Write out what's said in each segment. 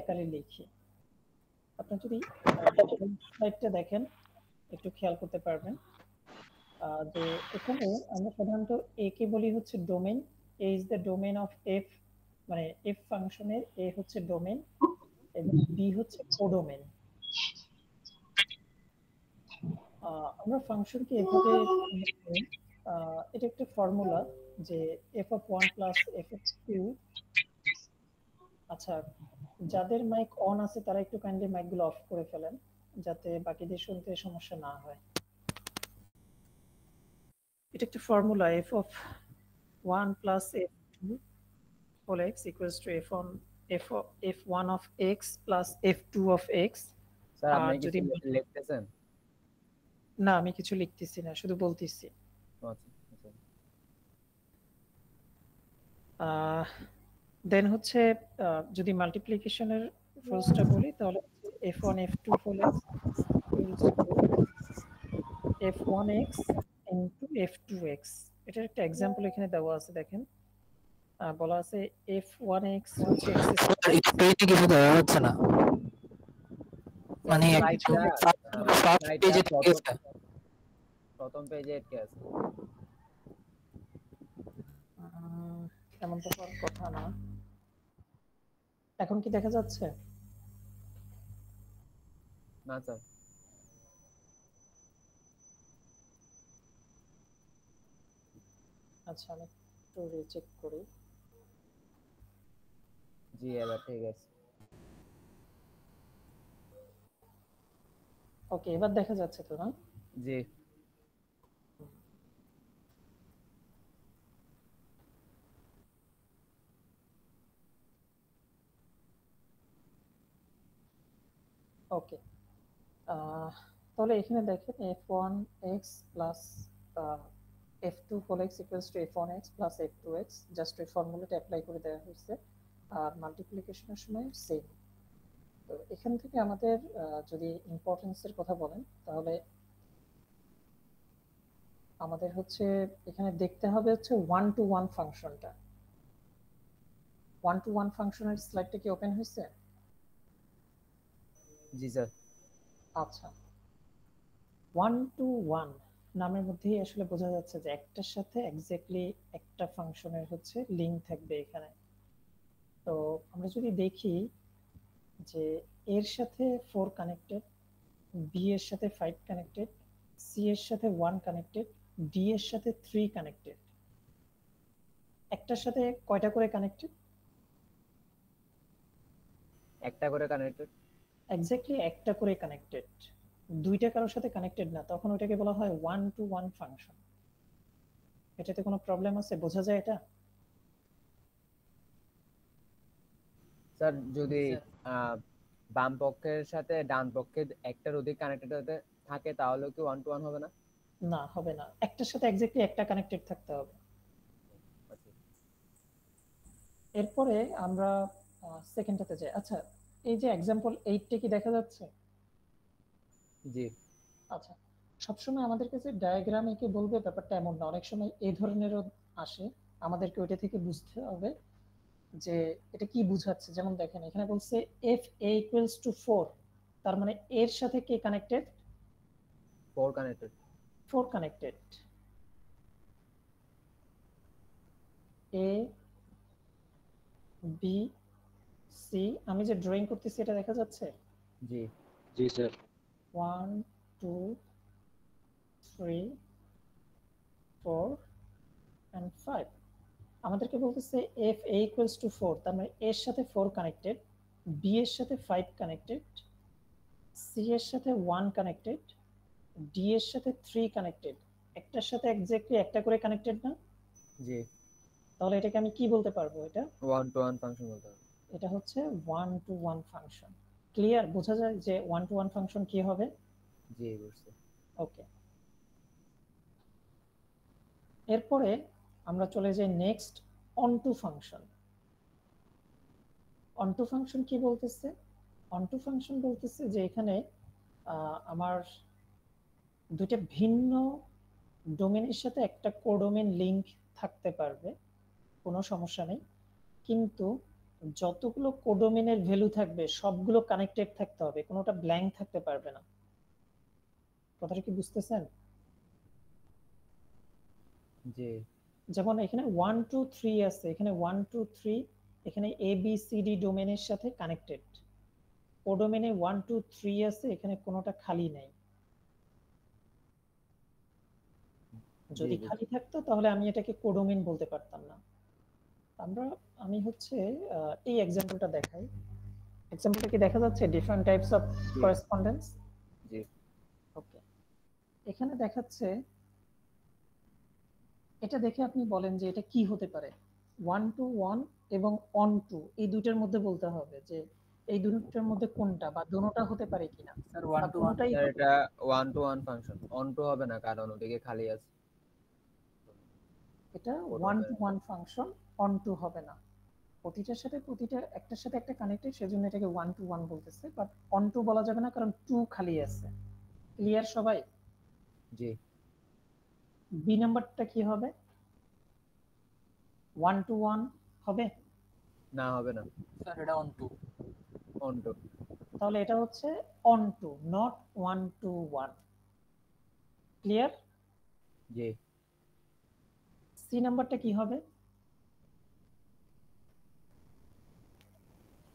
আকারে লিখি। আপনি যদি স্লাইডটা দেখেন একটু খেয়াল করতে পারবেন যে এখানে আমরা সাধারণত এ কে বলি হচ্ছে domain. A is the domain of F, মানে এফ ফাংশনের এ হচ্ছে ডোমেন এবং বি হচ্ছে কোডোমেন। আমরা ফাংশনকে এভাবে এটা একটা ফর্মুলা যে f of one plus f of two. আচ্ছা, যাদের মাইক অন আছে তারা একটু কাইন্ডলি মাইকগুলো অফ করে ফেলেন যাতে বাকিদের শুনতে সমস্যা না হয়। এটা একটা formula F of one plus F two whole x equals to F one of X plus F two of X. Sir আর আপনি যদি কিছু লিখতেছেন? না, আমি কিছু লিখতেছি না, শুধু বলতেছি। দেন হচ্ছে যদি মাল্টিপ্লিকেশনের ফোর্সটা বলি তাহলে f one f two whole x equals to F one x into f two x. এটার একটা এক্সাম্পল এখানে দেওয়া আছে, দেখেন বলা আছে এফ ওয়ান এক্স হচ্ছে এক্স স্ক্রিনে কিছু দেওয়া হচ্ছে না, মানে ফার্স্ট পেজে ঠিক আছে, প্রথম পেজে আটকে আছে। এমন তো হওয়ার কথা না। এখন কি দেখা যাচ্ছে? না স্যার। আচ্ছা, আমি একটু রিচেক করি। জি এবার ঠিক আছে। ওকে, এবার দেখা যাচ্ছে তো না? জি। ওকে, তাহলে এখানে দেখেন f one x plus F two whole x equals to F one x plus F two x, just এই ফর্মুলাটা অ্যাপ্লাই করে দেওয়া হয়েছে। আর মাল্টিপ্লিকেশনের সময় সেম। তো এখান থেকে আমাদের যদি ইম্পর্টেন্সের কথা বলেন তাহলে আমাদের হচ্ছে এখানে দেখতে হবে হচ্ছে ওয়ান টু ওয়ান ফাংশনটা। ওয়ান টু ওয়ান ফাংশনের স্লাইডটা কি ওপেন হয়েছে? জি স্যার। আচ্ছা, ওয়ান টু ওয়ান নামের মধ্যেই আসলে বোঝা যাচ্ছে যে একটার সাথে এক্স্যাক্টলি একটা ফাংশনের হচ্ছে লিঙ্ক থাকবে এখানে। তো আমরা যদি দেখি যে এর সাথে 4 কানেক্টেড, বি এর সাথে 5 কানেক্টেড, সি এর সাথে 1 কানেক্টেড, ডি এর সাথে 3 কানেক্টেড। একটার সাথে কয়টা করে কানেক্টেড? একটা করে কানেক্টেড। এক্স্যাক্টলি একটা করে কানেক্টেড। দুইটা কারোর সাথে কানেক্টেড না, তখন ওটাকে বলা হয় ওয়ান টু ওয়ান ফাংশন। এটাতে কোনো প্রবলেম আছে? বোঝা যায় এটা? স্যার যদি বাম পক্ষের সাথে ডান পক্ষের একটার অধিক কানেক্টেড হতে থাকে তাহলে কি ওয়ান টু ওয়ান হবে না? না, হবে না, একটার সাথে এক্স্যাক্টলি একটা কানেক্টেড থাকতে হবে। এরপরে আমরা সেকেন্ডটাতে যাই। আচ্ছা, এই যে एग्जांपल 8 কি দেখা যাচ্ছে? জি। আচ্ছা, সবসময় আমাদের কাছে ডায়াগ্রাম এঁকে বলবে ব্যাপারটা এমন না, অনেক সময় এই ধরনেরও আসে। আমাদেরকে ওইটা থেকে বুঝতে হবে যে এটা কি বোঝাচ্ছে। যেমন দেখেন এখানে বলছে এফ এ ইকুয়ালস টু 4, তার মানে এর সাথে কে connected? 4 connected. 4 connected. A B C, আমি যে ড্রয়িং করতেছি এটা দেখা যাচ্ছে? জি জি স্যার। 1 2 3 4 and 5। আমাদেরকে বলতেছে এফ এ ইকুয়ালস টু 4, তার মানে এর সাথে 4 কানেক্টেড, বি এর সাথে 5 কানেক্টেড, সি এর সাথে 1 কানেক্টেড, ডি এর সাথে 3 কানেক্টেড। একটার সাথে এক্স্যাক্টলি একটা করে কানেক্টেড না? জি। তাহলে এটাকে আমি কি বলতে পারবো? এটা ওয়ান টু ওয়ান ফাংশন বলতে হবে। এটা হচ্ছে one to one function. Clear? বোঝা যায় যে ওয়ান টু ওয়ান ফাংশন কি হবে? জি বুঝছি। ওকে, এরপরে আমরা চলে যাই নেক্সট অনটু ফাংশন। অনটু ফাংশন কি বলতেছে? অনটু ফাংশন বলতেছে যে এখানে আমার দুইটা ভিন্ন ডোমেনের সাথে একটা কোডোমেন লিংক থাকতে পারবে, কোনো সমস্যা নেই, কিন্তু যতগুলো কোডোমেনের ভ্যালু থাকবে সবগুলো কানেক্টেড থাকতে হবে, কোনোটা ব্ল্যাঙ্ক থাকতে পারবে না। কথাটা কি বুঝতেছেন? জি যেমন এখানে 1 2 3 আছে, এখানে 1 2 3 এখানে এ বি সি ডি ডোমেনের সাথে কানেক্টেড। কোডোমেনে 1 2 3 আছে, এখানে কোনোটা খালি নাই। জি যদি জি খালি থাকতো তাহলে আমি এটাকে কোডোমেন বলতে পারতাম না। আমি হচ্ছে এই এক্সাম্পলটা দেখাই। এক্সাম্পলটা কি দেখা যাচ্ছে? Different types of G correspondence. জি ওকে, এখানে দেখাচ্ছে, এটা দেখে আপনি বলেন যে এটা কি হতে পারে। 1 টু 1 এবং অন টু, এই দুইটার মধ্যে বলতে হবে যে এই দুইটার মধ্যে কোনটা বা দোনোটা হতে পারে কিনা, স্যার বা 1 টু 1 দোনোটাই স্যার হবে। এটা 1 to 1 ফাংশন, অন টু হবে না কারণ ওদিকে খালি আছে। এটা কোডও 1 টু মেনে 1 ফাংশন, অন টু হবে না। প্রতিটার সাথে প্রতিটা একটার সাথে একটা কানেক্টেড, সেজন্য এটাকে 1 টু 1 বলতেছে, বাট অন টু বলা যাবে না কারণ টু খালি আছে। ক্লিয়ার সবাই? জি বি নাম্বারটা কি হবে? 1 টু 1 হবে? না হবে না, স্যার এটা অন টু। On two. তাহলে এটা হচ্ছে onto, not 1 to 1। Clear? জি সি নাম্বারটা কি হবে?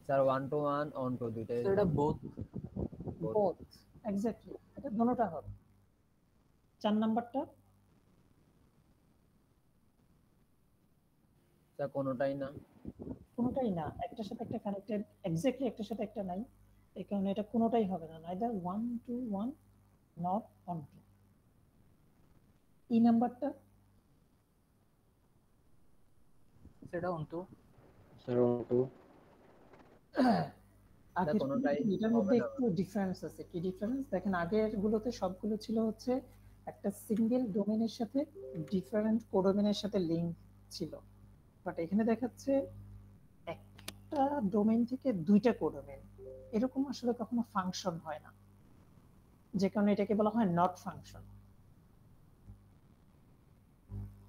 স্যার 1 to 1 অন টু দুইটাই স্যার এটা বোথ। both। বোথ, এক্স্যাক্টলি, এটা দোনোটা হবে। 4 নাম্বারটা? স্যার কোনোটাই না। কোনোটাই না, একটার সাথে একটা কানেক্টেড, এক্স্যাক্টলি একটার সাথে একটা নাই, এই কারণে এটা কোনোটাই হবে না, neither 1 to 1 not onto. ই নাম্বারটা? স্যার এটা অন টু। স্যার 1 2 স্যার আগের কোনোটাই এটার হবে মধ্যে না। একটু ডিফারেন্স আছে। কি ডিফারেন্স দেখেন, আগের গুলোতে সবগুলো ছিল হচ্ছে একটা সিঙ্গেল ডোমেনের সাথে ডিফারেন্ট কোডোমেনের সাথে লিংক ছিল, বাট এখানে দেখাচ্ছে একটা ডোমেন থেকে দুইটা কোডোমেন। এরকম আসলে কখনো ফাংশন হয় না, যে কারণে এটাকে বলা হয় নট ফাংশন।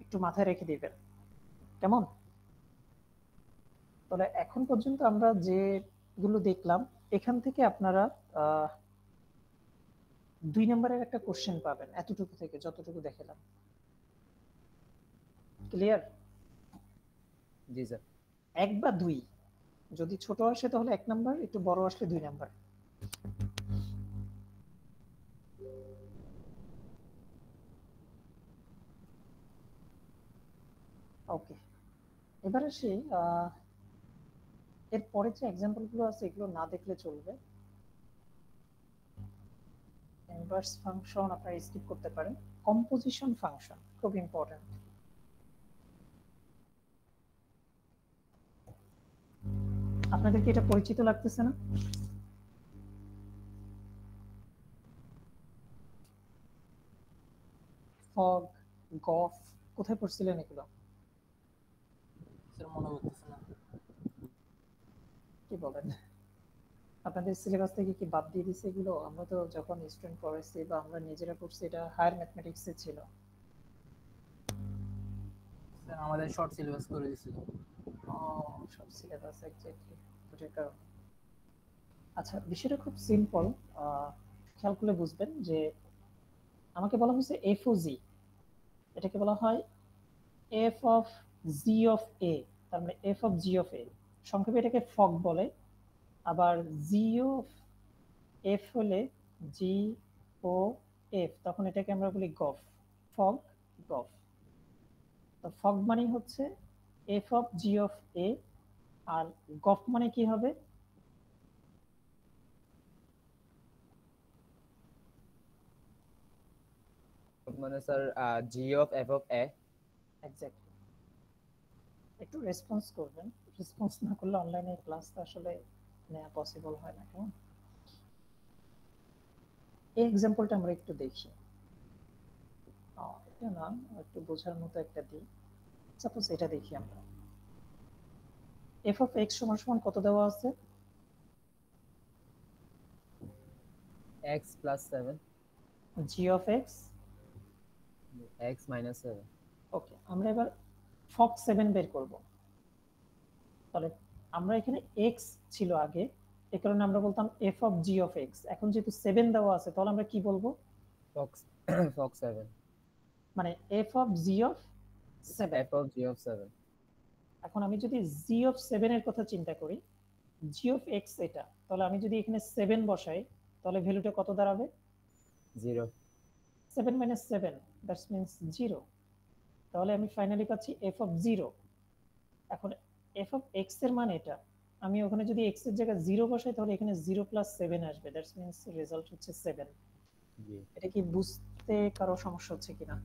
একটু মাথায় রেখে দিবেন, কেমন? তাহলে এখন পর্যন্ত আমরা যেগুলো দেখলাম, এখান থেকে আপনারা 2 নম্বরের একটা কোশ্চেন পাবেন এতটুকু থেকে, যতটুকু দেখালাম। ক্লিয়ার? জি স্যার। 1 বা 2, যদি ছোট আসে তাহলে 1 নাম্বার, একটু বড় আসলে 2 নাম্বার। ওকে, এবার আসি এর পরে যে এক্সাম্পল গুলো আছে এগুলো না দেখলে চলবে। ইনভার্স ফাংশন আপনারা স্কিপ করতে পারেন। কম্পোজিশন ফাংশন খুব ইম্পর্টেন্ট। আপনাদের কি এটা পরিচিত লাগতেছে না? ফগ, গফ, কোথায় পড়ছিলেন এগুলো? স্যার মনে করতেছে না। কি বলেন, আপনাদের সিলেবাস থেকে কি বাদ দিয়ে দিছে এগুলো? আমরা তো যখন স্টুডেন্ট পড়াইছি বা আমরা নিজেরা পড়ছি, এটা হায়ার ম্যাথমেটিক্সে ছিল। স্যার আমাদের শর্ট সিলেবাস করে দিছিল। সব সিলেবাস এক্স্যাক্টলি ওটার কারণে। আচ্ছা, বিষয়টা খুব সিম্পল, খেয়াল করলে বুঝবেন যে আমাকে বলা হয়েছে এফ ও জি, এটাকে বলা হয় এফ অফ জি অফ এ, তার মানে এফ অফ জি অফ এ, সংক্ষেপে এটাকে ফগ বলে। আবার জি অফ এফ হলে জি ও এফ, তখন এটাকে আমরা বলি গফ, ফগ, গফ। তো ফগ মানে হচ্ছে এফ অফ জি অফ এ, আর গফ মানে কি হবে? মানে sir G of F of A. Exactly, একটু রেসপন্স করবেন, রেসপন্স না করলে অনলাইনে ক্লাস তো আসলে নেওয়া পসিবল হয় না। কেমন? এই এক্সাম্পলটা আমরা একটু দেখি। এটা না, একটু বোঝার মতো একটা দিই। সাপোজ এটা দেখি আমরা, এফ অফ এক্স সমান সমান কত দেওয়া আছে? X plus 7, G of x, x minus 7। ওকে, আমরা এবার ফক 7 বের করব। তাহলে আমরা এখানে x ছিল আগে, এই কারণে আমরা বলতাম f of g of x। এখন যেহেতু 7 দেওয়া আছে তাহলে আমরা কি বলবো? ফক্স ফক্স 7 মানে f of g of 7। f of g of 7 এখন আমি যদি g of 7 এর কথা চিন্তা করি, g of x এটা, তাহলে আমি যদি এখানে 7 বসাই তাহলে ভ্যালুটা কত দাঁড়াবে? 0 7 minus 7 that means 0। তাহলে আমি ফাইনালি পাচ্ছি f of 0। এখন f of x এর মান এটা, আমি ওখানে যদি x এর জায়গায় 0 বসাই তাহলে এখানে 0 plus 7 আসবে, দ্যাটস মিন্স রেজাল্ট হচ্ছে 7। জি এটা কি বুঝতে কারো সমস্যা হচ্ছে কিনা?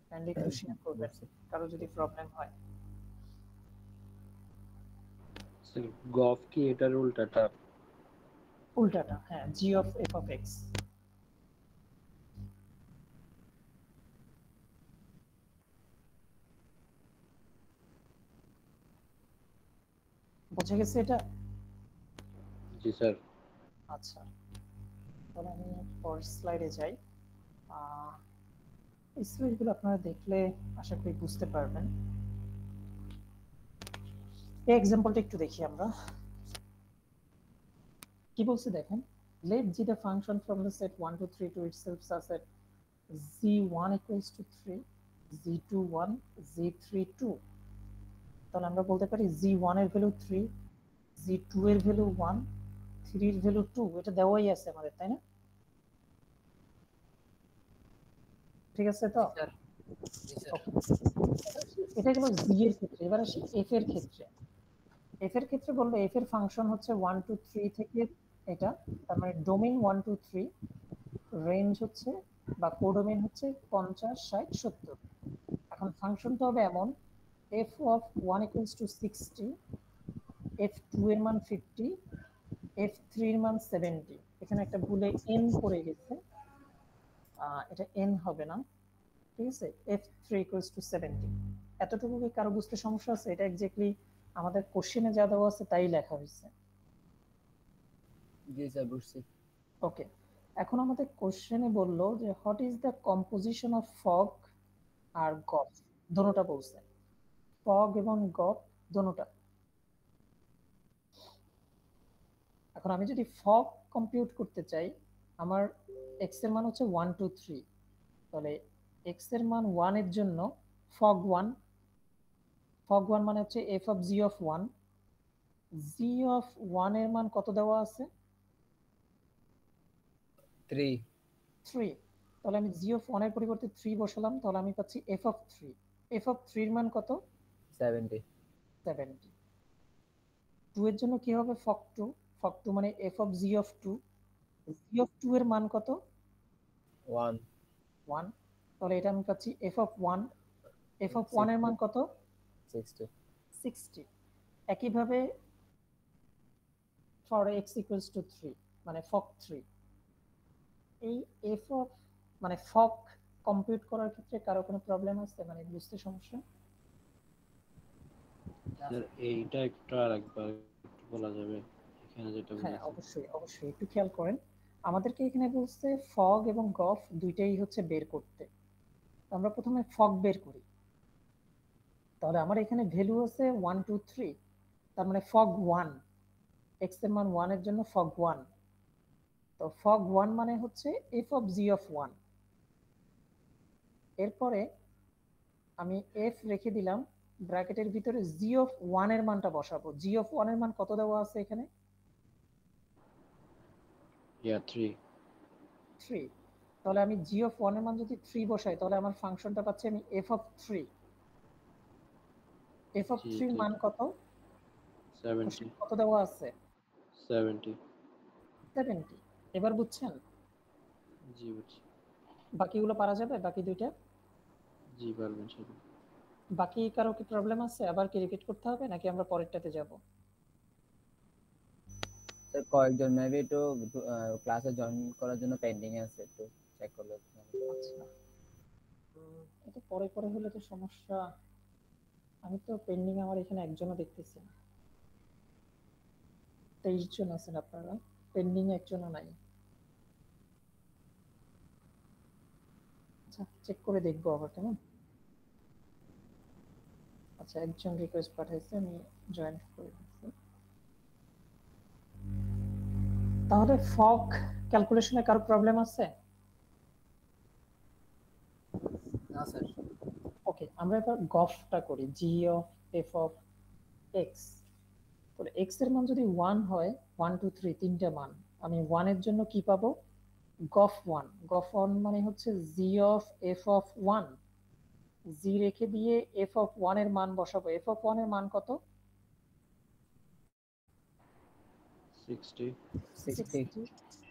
কাইন্ডলি একটু শেয়ার করবেন কারো যদি প্রবলেম হয়। গফ কি এটার উল্টাটা? উল্টাটা, হ্যাঁ, g of f of x। বুঝে গেছে এটা? জি স্যার। আচ্ছা, তাহলে আমি পরের স্লাইডে যাই। এই স্লাইডগুলো আপনারা দেখলে আশা করি বুঝতে পারবেন। এই এক্সাম্পলটা একটু দেখি আমরা কি বলছে দেখেন। let g the function from the set 1 to 3 to itself such that z1 equals to 3, z2 1, z3 2। তাহলে আমরা বলতে পারি z1 এর ভ্যালু 3, z2 এর ভ্যালু 1, 3 এর ভ্যালু 2। এটা দেওয়াই আছে আমাদের, তাই না? ঠিক আছে তো? এটা গেল z এর ক্ষেত্রে। এবার আসি f এর ক্ষেত্রে। f এর ক্ষেত্রে বললে f এর ফাংশন হচ্ছে 1 2 3 থেকে এটা, তার মানে ডোমেইন 1 2 3, রেঞ্জ হচ্ছে বা কোডোমেইন হচ্ছে 50 60 70। এখন ফাংশনটা হবে এমন f of 1 equals to 60, f2 এর মান 50, f3 এর মান 70। এখানে একটা ভুলে n পড়ে গেছে, এটা n হবে না, ঠিক আছে? f3 equals to 70। এতটুকু কি কারো বুঝতে সমস্যা আছে? এটা এক্স্যাক্টলি আমাদের কোশ্চেনে যা দেওয়া আছে তাই লেখা হয়েছে। জি স্যার বুঝছি। ওকে, এখন আমাদের কোশ্চেনে বললো যে what is the composition of fog আর গফ, দোনোটা বলছে, ফগ এবং গফ দোনোটা। এখন আমি যদি ফগ কম্পিউট করতে চাই, আমার এক্স এর মান হচ্ছে 1 2 3, তাহলে এক্স এর মান 1 এর জন্য ফগ 1, ফগ 1 মানে হচ্ছে F of G of 1, G of 1 এর মান কত দেওয়া আছে? 3 3। তাহলে আমি জি অফ 1 এর পরিবর্তে 3 বসালাম, তাহলে আমি পাচ্ছি এফ অফ 3। এফ অফ 3 এর মান কত? 70 70। 2 এর জন্য কি হবে? ফগ 2, ফগ 2 মানে F of G of 2, G of 2 এর মান কত? 1 1। তাহলে এটা আমি পাচ্ছি এফ অফ 1, এফ অফ 1 এর মান কত? 60 60। একইভাবে ফর এক্স ইকুয়ালস টু 3 মানে ফগ 3। এই এফ অফ মানে ফগ কম্পিউট করার ক্ষেত্রে কারো কোনো প্রবলেম আছে, মানে বুঝতে সমস্যা? স্যার এইটা একটু আরেকবার একটু বলা যাবে এখানে যেটা হ্যাঁ, বলেছেন? অবশ্যই অবশ্যই, একটু খেয়াল করেন। আমাদেরকে এখানে বলছে ফগ এবং গফ দুইটাই হচ্ছে বের করতে। আমরা প্রথমে ফগ বের করি। তাহলে আমার এখানে ভ্যালু আছে 1 2 3, তার মানে ফগ 1, এক্স এর মান 1 এর জন্য ফগ 1। তো ফগ 1 মানে হচ্ছে এফ অফ জি অফ 1। এরপরে আমি এফ রেখে দিলাম, ব্র্যাকেটের ভিতরে জি অফ 1 এর মানটা বসাবো। জি অফ 1 এর মান কত দেওয়া আছে এখানে? 3। 3। তাহলে আমি জি অফ 1 এর মান যদি 3 বসাই তাহলে আমার ফাংশনটা পাচ্ছি আমি এফ অফ 3। এফ অফ 3 এর মান কত? 70। কত দেওয়া আছে? 70। 70। এবার বুঝছেন? জি বুঝছি। বাকিগুলো পারা যাবে, বাকি দুইটা? জি পারবেন স্যার। বাকি কারো কি প্রবলেম আছে? আবার কি রিপিট করতে হবে নাকি আমরা পরেরটাতে যাব? স্যার কয়েকজন মেবি একটু ক্লাসে জয়েন করার জন্য পেন্ডিং আছে, একটু চেক করলে। আচ্ছা, এটা পরে পরে হলে তো সমস্যা। আমি তো পেন্ডিং আমার এখানে একজনও দেখতেছি না। 23 জন আছেন আপনারা, পেন্ডিং একজনও নাই। আচ্ছা, চেক করে দেখবো আবার, কেমন? আচ্ছা, একজন রিকোয়েস্ট পাঠাইছে, আমি জয়েন করে দিচ্ছি। তাহলে ফগ ক্যালকুলেশনে কারো প্রবলেম আছে? না স্যার। ওকে, আমরা এবার গফটা করি, জি অফ এফ অফ এক্স। তাহলে এক্স এর মান যদি 1 হয়, 1 2 3 তিনটা মান, আমি 1 এর জন্য কি পাবো? গফ 1। গফ 1 মানে হচ্ছে জি অফ এফ অফ 1। জি রেখে দিয়ে এফ অফ 1 এর মান বসাবো। এফ অফ 1 এর মান কত? 60 60।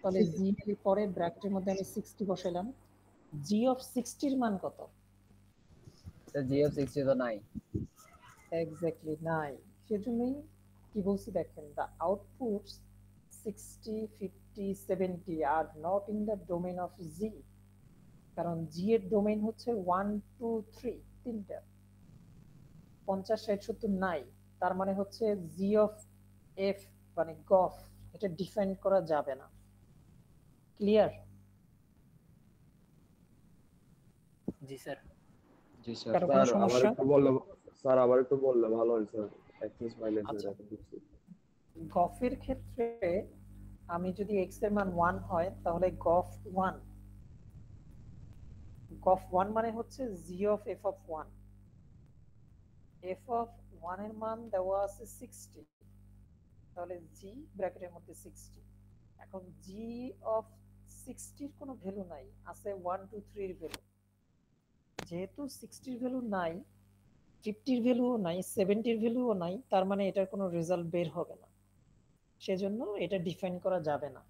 তাহলে জি এর পরে ব্র্যাকেটের মধ্যে আমি 60 বসাইলাম। জি অফ 60 এর মান কত? স্যার জি অফ 60 তো নাই। এক্স্যাক্টলি নাই। সেজন্যই কি বলছি দেখেন, the outputs 60 50 70 are not in the domain of G. কারণ জি এর ডোমেইন হচ্ছে 1 2 3 তিনটা, 50 60 70 নাই। তার মানে হচ্ছে জি অফ এফ মানে গফ, এটা ডিফাইন করা যাবে না। ক্লিয়ার? জি স্যার। জি স্যার। কারো কোনো সমস্যা? আবার একটু বললে ভালো হয় স্যার। অ্যাক্সেস মাইলেজ আচ্ছা, এটা বুঝছি। গফের ক্ষেত্রে আমি যদি এক্স এর মান 1 হয় তাহলে গফ 1। গফ 1 মানে হচ্ছে G of F of 1। F of 1 এর মান দেওয়া আছে 60, তাহলে জি ব্র্যাকেটের মধ্যে 60। এখন জি অফ 60 এর কোনো ভ্যালু নাই, আছে 1 2 3 এর ভ্যালু। যেহেতু 60 এর ভ্যালু নাই, 50 এর ভ্যালুও নাই, 70 এর ভ্যালুও নাই, তার মানে এটার কোনো রেজাল্ট বের হবে না। সেজন্য এটা ডিফাইন করা যাবে না।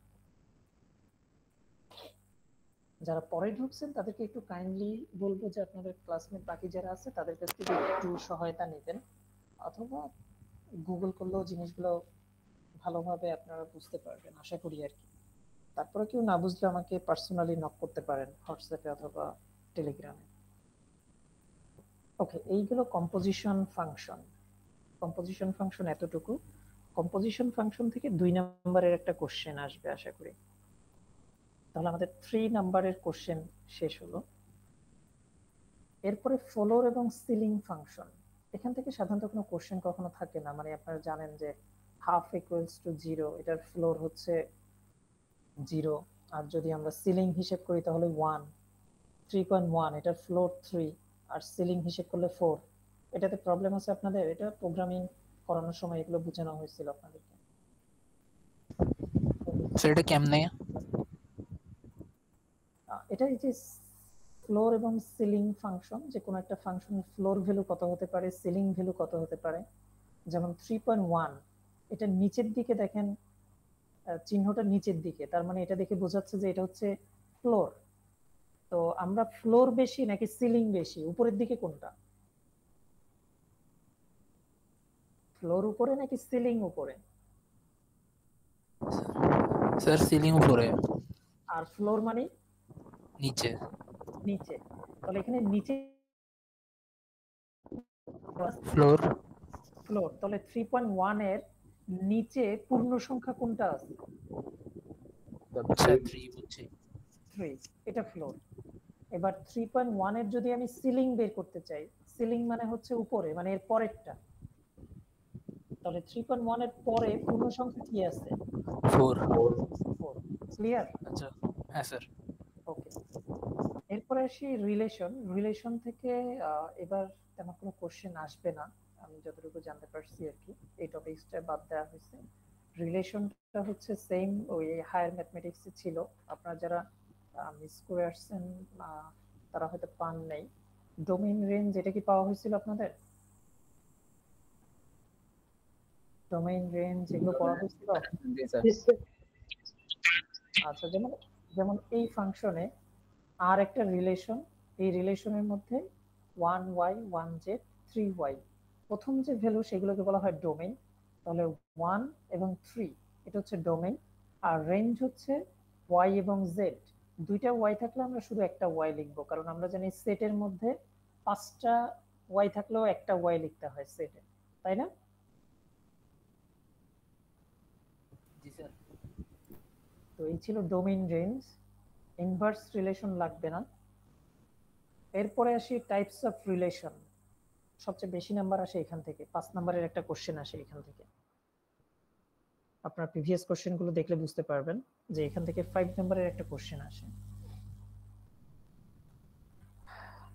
যারা পরে ঢুকছেন তাদেরকে একটু কাইন্ডলি বলবো যে আপনাদের ক্লাসমেট বাকি যারা আছে তাদের কাছ থেকে একটু সহায়তা নেবেন, অথবা গুগল করলেও জিনিসগুলো ভালোভাবে আপনারা বুঝতে পারবেন আশা করি আর কি। তারপরে কেউ না বুঝলে আমাকে পার্সোনালি নক করতে পারেন হোয়াটসঅ্যাপে অথবা টেলিগ্রামে। ওকে, এইগুলো কম্পোজিশন ফাংশন। কম্পোজিশন ফাংশন এতটুকু। কম্পোজিশন ফাংশন থেকে 2 নম্বরের একটা কোশ্চেন আসবে আশা করি। তাহলে আমাদের 3 নাম্বারের কোশ্চেন শেষ হলো। এরপরে ফ্লোর এবং সিলিং ফাংশন। এখান থেকে সাধারণত কোনো কোশ্চেন কখনো থাকে না, মানে আপনারা জানেন যে হাফ ইকুয়ালস টু 0, এটার ফ্লোর হচ্ছে 0। আর যদি আমরা সিলিং হিসেব করি তাহলে 1। 3.1 এটার ফ্লোর 3, আর সিলিং হিসেব করলে 4। এটাতে প্রবলেম আছে আপনাদের? এটা প্রোগ্রামিং করানোর সময় এগুলো বোঝানো হয়েছিল আপনাদেরকে। স্যার এটা কেমনে? এটা এই যে ফ্লোর এবং সিলিং ফাংশন, যে কোনো একটা ফাংশনের ফ্লোর ভ্যালু কত হতে পারে, সিলিং ভ্যালু কত হতে পারে। যেমন 3.1, এটা নিচের দিকে দেখেন, চিহ্নটা নিচের দিকে, তার মানে এটা দেখে বোঝাচ্ছে যে এটা হচ্ছে ফ্লোর। তো আমরা ফ্লোর বেশি নাকি সিলিং বেশি, উপরের দিকে কোনটা? ফ্লোর উপরে নাকি সিলিং উপরে? স্যার সিলিং উপরে। আর ফ্লোর মানে নিচে। নিচে। তাহলে এখানে নিচে ফ্লোর। ফ্লোর, তাহলে 3.1 এর নিচে পূর্ণ সংখ্যা কোনটা আছে? আচ্ছা 3 বুঝছি। 3, এটা ফ্লোর। এবার 3.1 এর যদি আমি সিলিং বের করতে চাই, সিলিং মানে হচ্ছে উপরে, মানে এর পরেরটা। তাহলে 3.1 এর পরে পূর্ণ সংখ্যা কি আছে? 4। 4। ক্লিয়ার? আচ্ছা হ্যাঁ স্যার। ওকে, এরপরে আসি রিলেশন। রিলেশন থেকে এবার তেমন কোনো কোশ্চেন আসবে না, আমি যতটুকু জানতে পারছি আর কি। এই টপিকসটা বাদ দেওয়া হয়েছে। রিলেশনটা হচ্ছে সেম ওই হায়ার ম্যাথমেটিক্স এ ছিল। আপনারা যারা মিস করে আসছেন তারা হয়তো পান নাই। ডোমেইন রেঞ্জ, এটা কি পাওয়া হয়েছিল আপনাদের? ডোমেইন রেঞ্জ এগুলো পড়া হয়েছিল? জি স্যার। আচ্ছা, যেমন যেমন এই ফাংশনে আর একটা রিলেশন, এই রিলেশনের মধ্যে 1y 1z 3y, প্রথম যে ভ্যালু সেগুলোকে বলা হয় ডোমেইন। তাহলে 1 এবং 3 এটা হচ্ছে ডোমেইন। আর রেঞ্জ হচ্ছে y এবং z। দুইটা y থাকলে আমরা শুধু একটা y লিখবো, কারণ আমরা জানি সেটের মধ্যে 5টা y থাকলেও একটা y লিখতে হয় সেটে, তাই না? জি স্যার। তো এই ছিল ডোমেইন রেঞ্জ। ইনভার্স রিলেশন লাগবে না। এরপরে আসি টাইপস অফ রিলেশন। সবচেয়ে বেশি নাম্বার আসে এখান থেকে, 5 নাম্বারের একটা কোশ্চেন আসে এখান থেকে। আপনার প্রিভিয়াস কোশ্চেনগুলো দেখলে বুঝতে পারবেন যে এখান থেকে 5 নাম্বারের একটা কোশ্চেন আসে।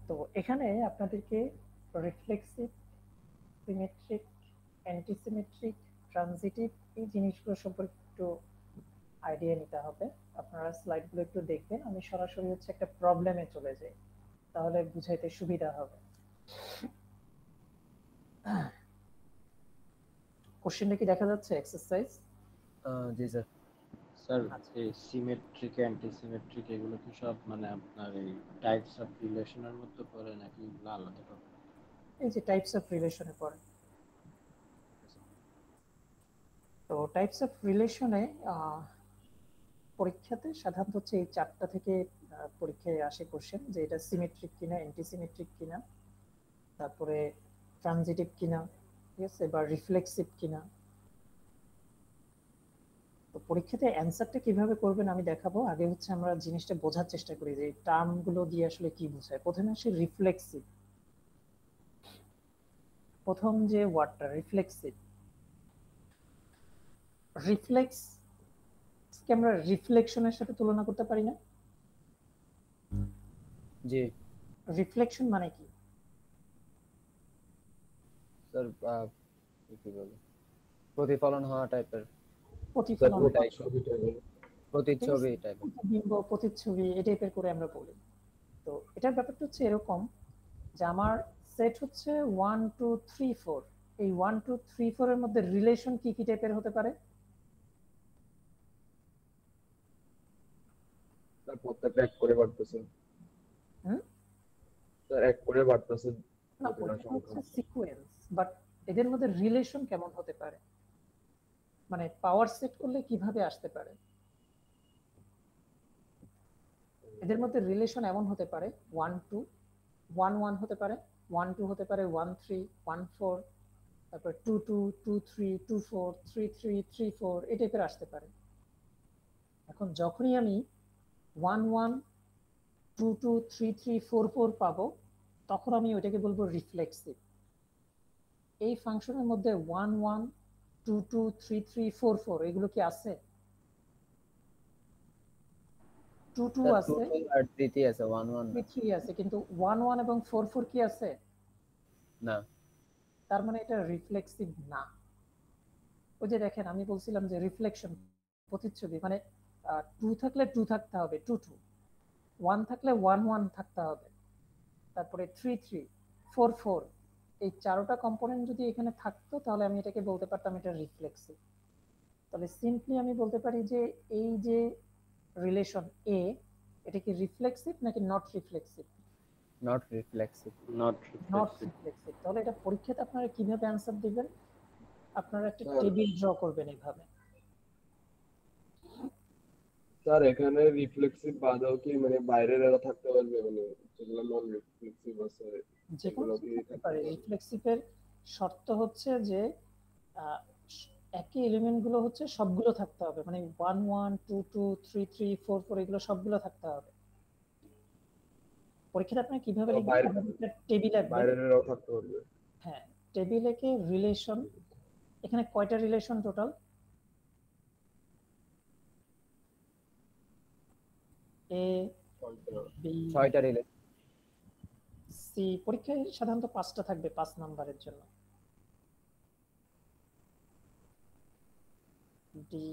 তো এখানে আপনাদেরকে রিফ্লেক্সিভ, সিমেট্রিক, অ্যান্টিসিমেট্রিক, ট্রানজিটিভ এই জিনিসগুলো সম্পর্কে একটু আইডিয়া নিতে হবে। আপনারা স্লাইডগুলো একটু দেখবেন, আমি সরাসরি হচ্ছে একটা প্রবলেমে চলে যাই, তাহলে বুঝাইতে সুবিধা হবে। কোশ্চেনটা কি দেখা যাচ্ছে? এক্সারসাইজ। জি স্যার। স্যার আচ্ছা। এই সিমেট্রিক অ্যান্টিসিমেট্রিক এগুলো কি সব মানে আপনার এই টাইপস অফ রিলেশনের মধ্যে পড়ে নাকি আলাদা টপিক? এই যে টাইপস অফ রিলেশনে পড়ে। তো টাইপস অফ রিলেশনে পরীক্ষাতে সাধারণত হচ্ছে এই 4টা থেকে পরীক্ষায় আসে কোশ্চেন, যে এটা সিমেট্রিক কিনা, অ্যান্টিসিমেট্রিক কিনা, তারপরে ট্রানজিটিভ কিনা, ঠিক আছে, বা রিফ্লেক্সিভ কিনা। তো পরীক্ষাতে অ্যান্সারটা কিভাবে করবেন আমি দেখাবো। আগে হচ্ছে আমরা জিনিসটা বোঝার চেষ্টা করি যে টার্ম গুলো দিয়ে আসলে কি বোঝায়। প্রথমে আসে রিফ্লেক্সিভ। প্রথম যে ওয়ার্ডটা রিফ্লেক্সিভ, রিফ্লেক্স কে আমরা রিফ্লেকশনের সাথে তুলনা করতে পারি না? জি রিফ্লেকশন মানে কি? স্যার, কি বলবো, প্রতিফলন হওয়া টাইপের, প্রতিফলন, প্রতিচ্ছবি টাইপের। প্রতিবিম্ব, প্রতিচ্ছবি এই টাইপের করে আমরা বলি। তো এটার ব্যাপারটা হচ্ছে এরকম যে আমার সেট হচ্ছে 1 2 3 4, এই 1 2 3 4 এর মধ্যে রিলেশন কি কি টাইপের হতে পারে? স্যার প্রত্যেকটা এক করে বাড়তেছে। হুম, স্যার এক করে বাড়তেছে না প্রতিটা ওটা হচ্ছে সংখ্যা। সিকোয়েন্স, বাট এদের মধ্যে রিলেশন কেমন হতে পারে, মানে পাওয়ার সেট করলে কিভাবে আসতে পারে? এদের মধ্যে রিলেশন এমন হতে পারে 1 2 1 1 হতে পারে, 1 2 হতে পারে, 1 3 1 4, তারপর 2 2 2 3 2 4 3 3 3 4 এই টাইপের আসতে পারে। এখন যখনই আমি 1 1 2 2 3 3 4 4 পাবো, তখন আমি ওইটাকে বলবো রিফ্লেক্সিভ। এই ফাংশনের মধ্যে 1 1 2 2 3 3 4 4 এগুলো কি আছে? 2 2 স্যার আছে, 2 আর 3 আছে, 1 1 3 3 আছে, কিন্তু 1 1 এবং 4 4 কি আছে? না। তার মানে এটা রিফ্লেক্সিভ না। ওই যে দেখেন আমি বলছিলাম যে রিফ্লেকশন, প্রতিচ্ছবি, মানে 2 থাকলে 2 থাকতে হবে 2 2, 1 থাকলে 1 1 থাকতে হবে, তারপরে 3 3 4 4, এই 4টা কম্পোনেন্ট যদি এখানে থাকতো তাহলে আমি এটাকে বলতে পারতাম এটা রিফ্লেক্সিভ। তাহলে সিম্পলি আমি বলতে পারি যে এই যে রিলেশন এ, এটা কি রিফ্লেক্সিভ নাকি not reflexive? Not reflexive. Not reflexive. তাহলে এটা পরীক্ষাতে আপনারা কিভাবে অ্যান্সার দিবেন? আপনারা একটা স্যার টেবিল ড্র করবেন এইভাবে। স্যার এখানে রিফ্লেক্সিভ বাদেও কি মানে বাইরের এরা থাকতে পারবে, মানে যেগুলো নন রিফ্লেক্সিভ আছে যে কোনো এগুলো কিছু কি থাকতে থাকতে পারে। পারবে? রিফ্লেক্সিভের শর্ত হচ্ছে যে একই এলিমেন্ট গুলো হচ্ছে সবগুলো থাকতে হবে, মানে 1 1 2 2 3 3 4 4 এগুলো সবগুলো থাকতে হবে। পরীক্ষাতে আপনি কিভাবে তো লিখবেন? বাইরে একটা টেবিল আঁকবেন। বাইরের এরাও থাকতে পারবে। হ্যাঁ, টেবিলে কে রিলেশন, এখানে কয়টা রিলেশন টোটাল? এ বি 6টা রিলেশন। সি। পরীক্ষায় সাধারণত 5টা থাকবে 5 নাম্বারের জন্য। D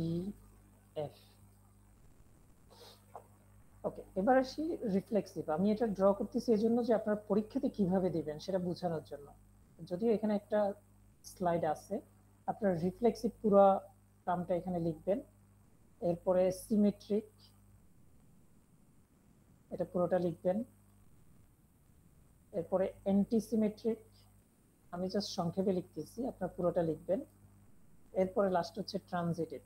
E F. ওকে, এবার আসি রিফ্লেক্সিভ। আমি এটা ড্র করতেছি এই জন্য যে আপনার পরীক্ষাতে কিভাবে দিবেন সেটা বোঝানোর জন্য। যদিও এখানে একটা স্লাইড আছে, আপনার রিফ্লেক্সিভ পুরো টার্মটা এখানে লিখবেন, এরপরে সিমেট্রিক এটা পুরোটা লিখবেন, এরপরে অ্যান্টিসিমেট্রিক আমি জাস্ট সংক্ষেপে লিখতেছি, আপনার পুরোটা লিখবেন, এরপরে লাস্ট হচ্ছে ট্রানজিটিভ।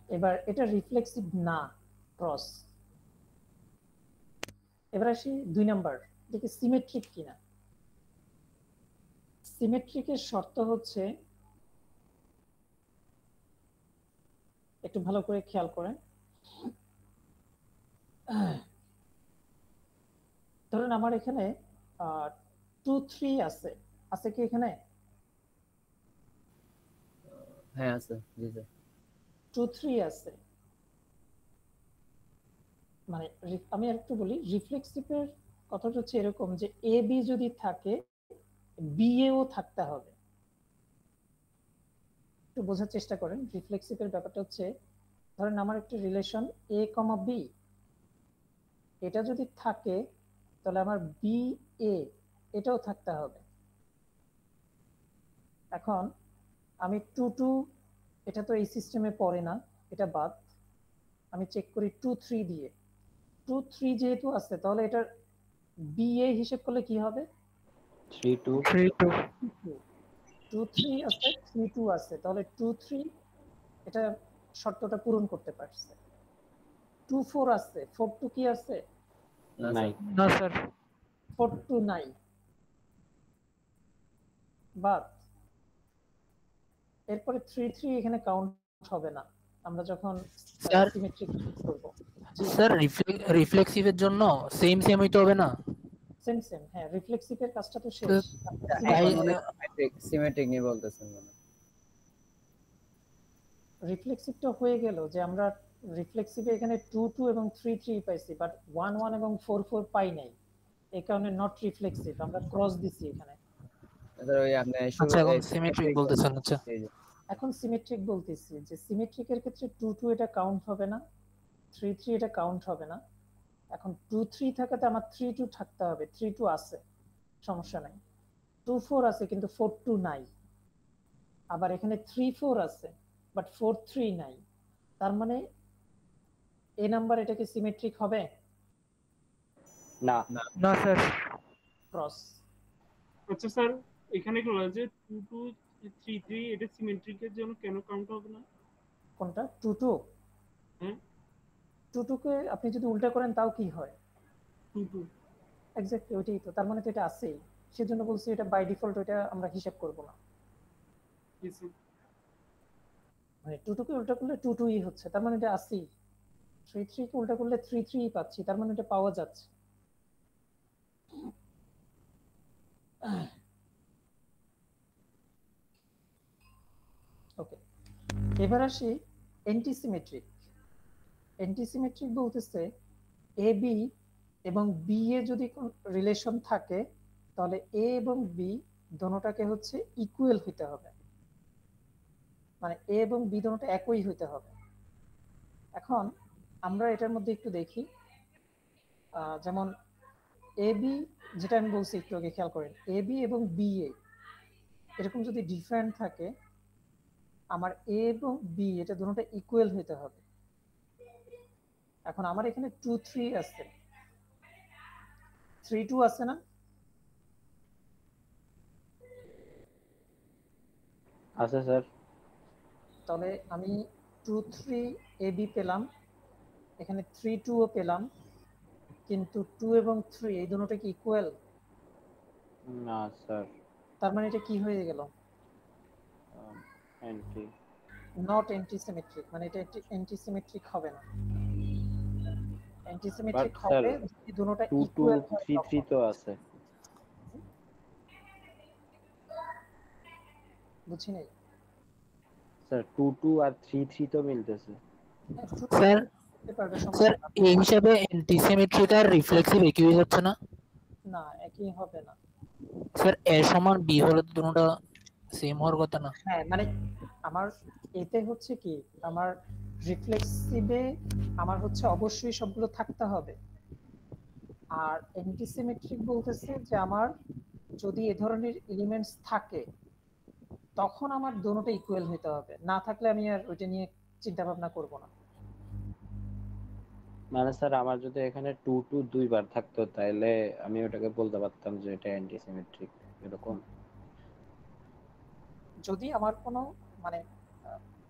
এবার এটা রিফ্লেক্সিভ না, ক্রস। এবার আসি 2 নাম্বার, দেখি সিমেট্রিক কিনা। সিমেট্রিকের শর্ত হচ্ছে, একটু ভালো করে খেয়াল করেন, ধরেন আমার এখানে 2 3 আছে, আছে কি এখানে? হ্যাঁ আছে, জি স্যার। 2 3 আছে, মানে আমি একটু বলি, রিফ্লেক্সিভের কথাটা হচ্ছে এরকম যে এ বি যদি থাকে, বি এও থাকতে হবে। একটু বোঝার চেষ্টা করেন, রিফ্লেক্সিভের ব্যাপারটা হচ্ছে, ধরেন আমার একটা রিলেশন এ কমা বি, এটা যদি থাকে তাহলে আমার বি এ এটাও থাকতে হবে। এখন আমি 2 2, এটা তো এই সিস্টেমে পড়ে না, এটা বাদ, আমি চেক করি 2 3 দিয়ে। 2 3 যেহেতু আছে তাহলে এটার বি এ হিসেব করলে কি হবে? 3 2 3 2 2 3 আছে, 3 2 আছে, তাহলে 2 3 এটা শর্তটা পূরণ করতে পারছে। 2 4 আছে, 4 2 কি আছে? না নাই। স্যার। না স্যার 4 2 নাই, বাদ। এরপরে 3 3 এখানে কাউন্ট হবে না আমরা যখন স্যার সিমেট্রিক করব। জি স্যার রিফ্লেক্সিভের জন্য সেম সেম হইতে হবে না? সেম সেম, হ্যাঁ রিফ্লেক্সিভের কাজটা তো তো শেষ। তাই এখন মনে সিমেট্রিক নিয়ে বলতেছেন মনে হয়। রিফ্লেক্সিভটা হয়ে গেল যে আমরা রিফ্লেক্সিভে এখানে 2 2 এবং 3 3 পাইছি, বাট 1 1 এবং 4 4 পাই নাই, এই কারণে নট রিফ্লেক্সিভ, আমরা ক্রস দিছি এখানে। স্যার ওই আপনি শুরু আচ্ছা এখন সিমেট্রিক সিমেট্রিক বলতেছেন? আচ্ছা জি জি। এখন সিমেট্রিক বলতেছি যে সিমেট্রিকের ক্ষেত্রে 2 2 এটা কাউন্ট হবে না, 3 3 এটা কাউন্ট হবে না। এখন 2 3 থাকাতে আমার 3 2 থাকতে হবে, 3 2 আছে, সমস্যা নাই। 2 4 আছে কিন্তু 4 2 নাই, আবার এখানে 3 4 আছে বাট 4 3 নাই, তার মানে এই নাম্বার এটা কি সিমেট্রিক হবে? না। না স্যার ক্রস। আচ্ছা স্যার, এখানে কি বলা যে 2 2 3 3 এটা সিমেট্রিকের জন্য কেন কাউন্ট হবে না? কোনটা 2 2? হ্যাঁ 2 2 কে আপনি যদি উল্টা করেন তাও কি হয়? 2 2 এক্স্যাক্টলি ওইটাই তো, তার মানে তো এটা আছেই, সেজন্য বলছি এটা বাই ডিফল্ট ওইটা আমরা হিসাব করব না। মানে 2 2 কে উল্টা করলে 2 2 ই হচ্ছে, তার মানে এটা আছেই। 3 3 কে উল্টা করলে 3 3 ই পাচ্ছি, তার মানে এটা পাওয়া যাচ্ছে। ওকে, এবার আসি অ্যান্টিসিমেট্রিক। অ্যান্টিসিমেট্রিক বলতেছে এ বি এবং বি এ যদি কোন রিলেশন থাকে তাহলে এ এবং বি দোনোটাকে হচ্ছে ইকুয়াল হইতে হবে, মানে এ এবং বি দোনোটা একই হইতে হবে। এখন আমরা এটার মধ্যে একটু দেখি, যেমন এ বি, যেটা আমি বলছি একটু আগে খেয়াল করেন, এ বি এবং বি এ এরকম যদি ডিফারেন্ট থাকে, আমার এ এবং বি এটা দুটোটা ইকুয়াল হইতে হবে। এখন আমার এখানে 2 3 আছে, 3 2 আছে না? আছে স্যার। তাহলে আমি 2 3 এ বি পেলাম, এখানে 3 2 ও পেলাম, কিন্তু 2 এবং 3 এই দুটোটা কি ইকুয়াল? না স্যার। তার মানে এটা কি হয়ে গেল? অ্যান্টি। নট অ্যান্টিসিমেট্রিক, মানে এটা অ্যান্টিসিমেট্রিক হবে না। বাট অ্যান্টিসিমেট্রিক স্যার হবে যদি দুটোটা 2 2 ইকুয়াল হয় 3 3 তখন। তো আছে। বুঝি নাই স্যার 2 2 আর 3 3 তো মিলতেছে। স্যার করতে পারবে, স্যার সমস্যা না। এই হিসাবে অ্যান্টিসিমেট্রিক আর রিফ্লেক্সিভ একই হয়ে যাচ্ছে না? না, একই হবে না। স্যার এ সমান বি হলে তো দুটোটা সেম হওয়ার কথা না? হ্যাঁ, মানে আমার এতে হচ্ছে কি, আমার রিফ্লেক্সিভে আমার হচ্ছে অবশ্যই সবগুলো থাকতে হবে, আর অ্যান্টিসিমেট্রিক বলতেছে যে আমার যদি এ ধরনের এলিমেন্টস থাকে তখন আমার দুটোটা ইকুয়াল হতে হবে, না থাকলে আমি আর ওইটা নিয়ে চিন্তা ভাবনা করব না। মানে স্যার আমার যদি এখানে 2 2 দুইবার থাকতো তাহলে আমি ওটাকে বলতে পারতাম যে এটা অ্যান্টিসিমেট্রিক এরকম। যদি আমার কোনো মানে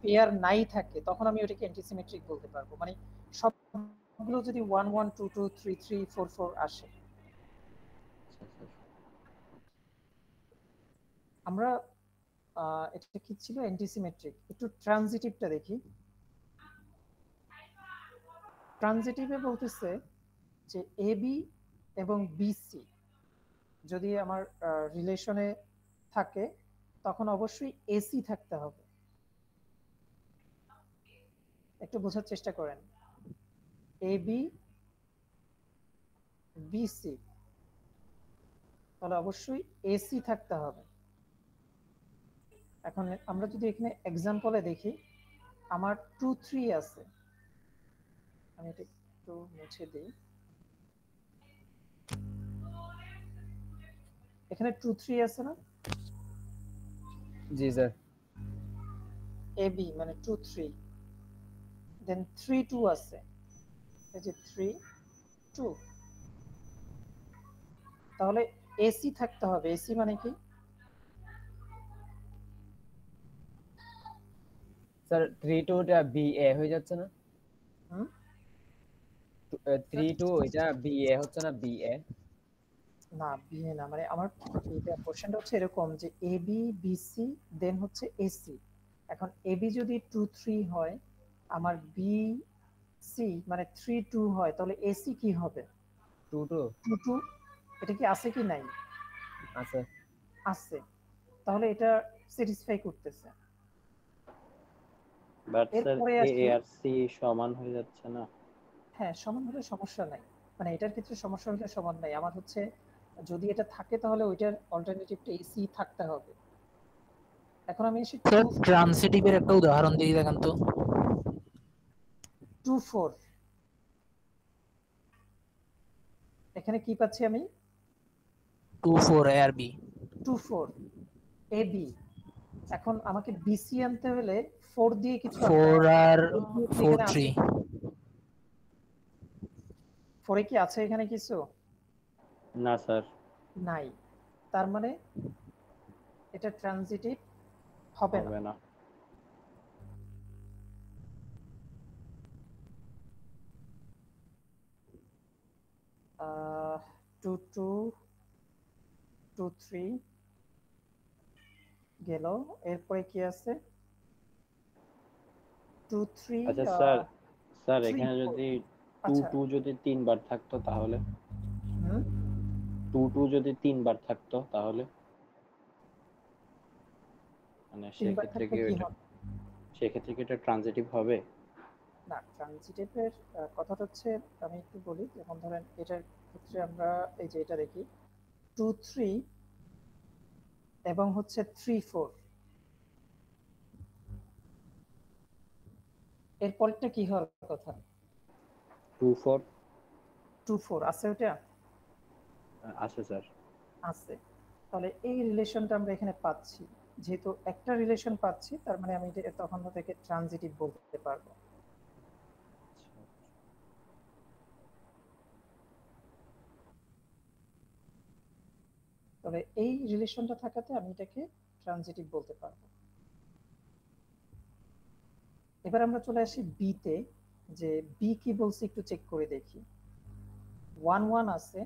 পেয়ার নাই থাকে তখন আমি ওটাকে অ্যান্টিসিমেট্রিক বলতে পারবো, মানে সবগুলো যদি 1 1 2 2 3 3 4 4 আসে। আচ্ছা স্যার। আমরা এটা কি ছিল অ্যান্টিসিমেট্রিক, একটু ট্রানজিটিভটা দেখি। ট্রানজিটিভে বলতেছে যে এবি এবং বিসি যদি আমার রিলেশনে থাকে তখন অবশ্যই এসি থাকতে হবে। একটু বোঝার চেষ্টা করেন। এবি বিসি তাহলে অবশ্যই এসি থাকতে হবে। এখন আমরা যদি এখানে এক্সাম্পলে দেখি, আমার 2 3 আছে, আমি এটা একটু মুছে দিই। এখানে 2 3 আছে না? জি স্যার। এবি মানে 2 3, দেন 3 2 আছে, এই যে 3 2, তাহলে এসি থাকতে হবে। এসি মানে কি স্যার 3 2 টা বি এ হয়ে যাচ্ছে না? হুম 3 2 এটা বি এ হচ্ছে না? বি এ না, বিএ না, মানে আমার এটা কোশ্চেনটা হচ্ছে এরকম যে এবি বিসি দেন হচ্ছে এসি। এখন এবি যদি 2 3 হয়, আমার বি সি মানে 3 2 হয়, তাহলে এসি কি হবে? 2 2 2 2। এটা কি আছে কি নাই? আছে। আছে, তাহলে এটা স্যাটিসফাই করতেছে। বাট স্যার এরপরে এ আসি, আর সি সমান হয়ে যাচ্ছে না? হ্যাঁ সমান হলে সমস্যা নাই, মানে এটার ক্ষেত্রে সমস্যা হলে সমান নাই। আমার হচ্ছে যদি এটা থাকে তাহলে ওইটার অল্টারনেটিভটা এসি থাকতে হবে। এখন আমি এসে স্যার ট্রানজিটিভের একটা উদাহরণ দিয়ে দেখেন তো। 2 4, এখানে কি পাচ্ছি আমি? 2 4 এ আর বি। 2 4 A B. এখন আমাকে বিসি আনতে হলে 4 দিয়ে কিছু আনতে 4 হবে। আর 4 এখানে আছে 3। 4 এ কি আছে এখানে কিছু? না স্যার। নাই, তার মানে এটা ট্রানজিটিভ হবে না। হবে না। আহ 2 2 2 3 গেল, এরপরে কি আছে? 2 3 আচ্ছা স্যার, স্যার 3 এখানে 4। যদি 2 আচ্ছা 2 যদি 3 বার থাকতো তাহলে? হুম 2 2 যদি 3 বার থাকতো তাহলে মানে 3 বার সেক্ষেত্রে থাকলে কি কি ওইটা, হবে? সেক্ষেত্রে কি এটা ট্রানজিটিভ হবে? না, ট্রানজিটিভের কথাটা হচ্ছে, আমি একটু বলি। যেমন ধরেন এটার ক্ষেত্রে আমরা এই যে এটা দেখি 2 3 এবং হচ্ছে 3 4, এর পরেরটা কি হওয়ার কথা? 2 4 2 4 আছে, ওটা আছে স্যার। আছে। তাহলে এই রিলেশনটা আমরা এখানে পাচ্ছি। যেহেতু একটা রিলেশন পাচ্ছি, তার মানে আমি এটা তখন থেকে ট্রানজিটিভ বলতে পারবো। তবে এই রিলেশনটা থাকাতে আমি এটাকে ট্রানজিটিভ বলতে পারবো। এবার আমরা চলে আসি বি তে, যে বি কি বলছে একটু চেক করে দেখি। 1 1 আছে,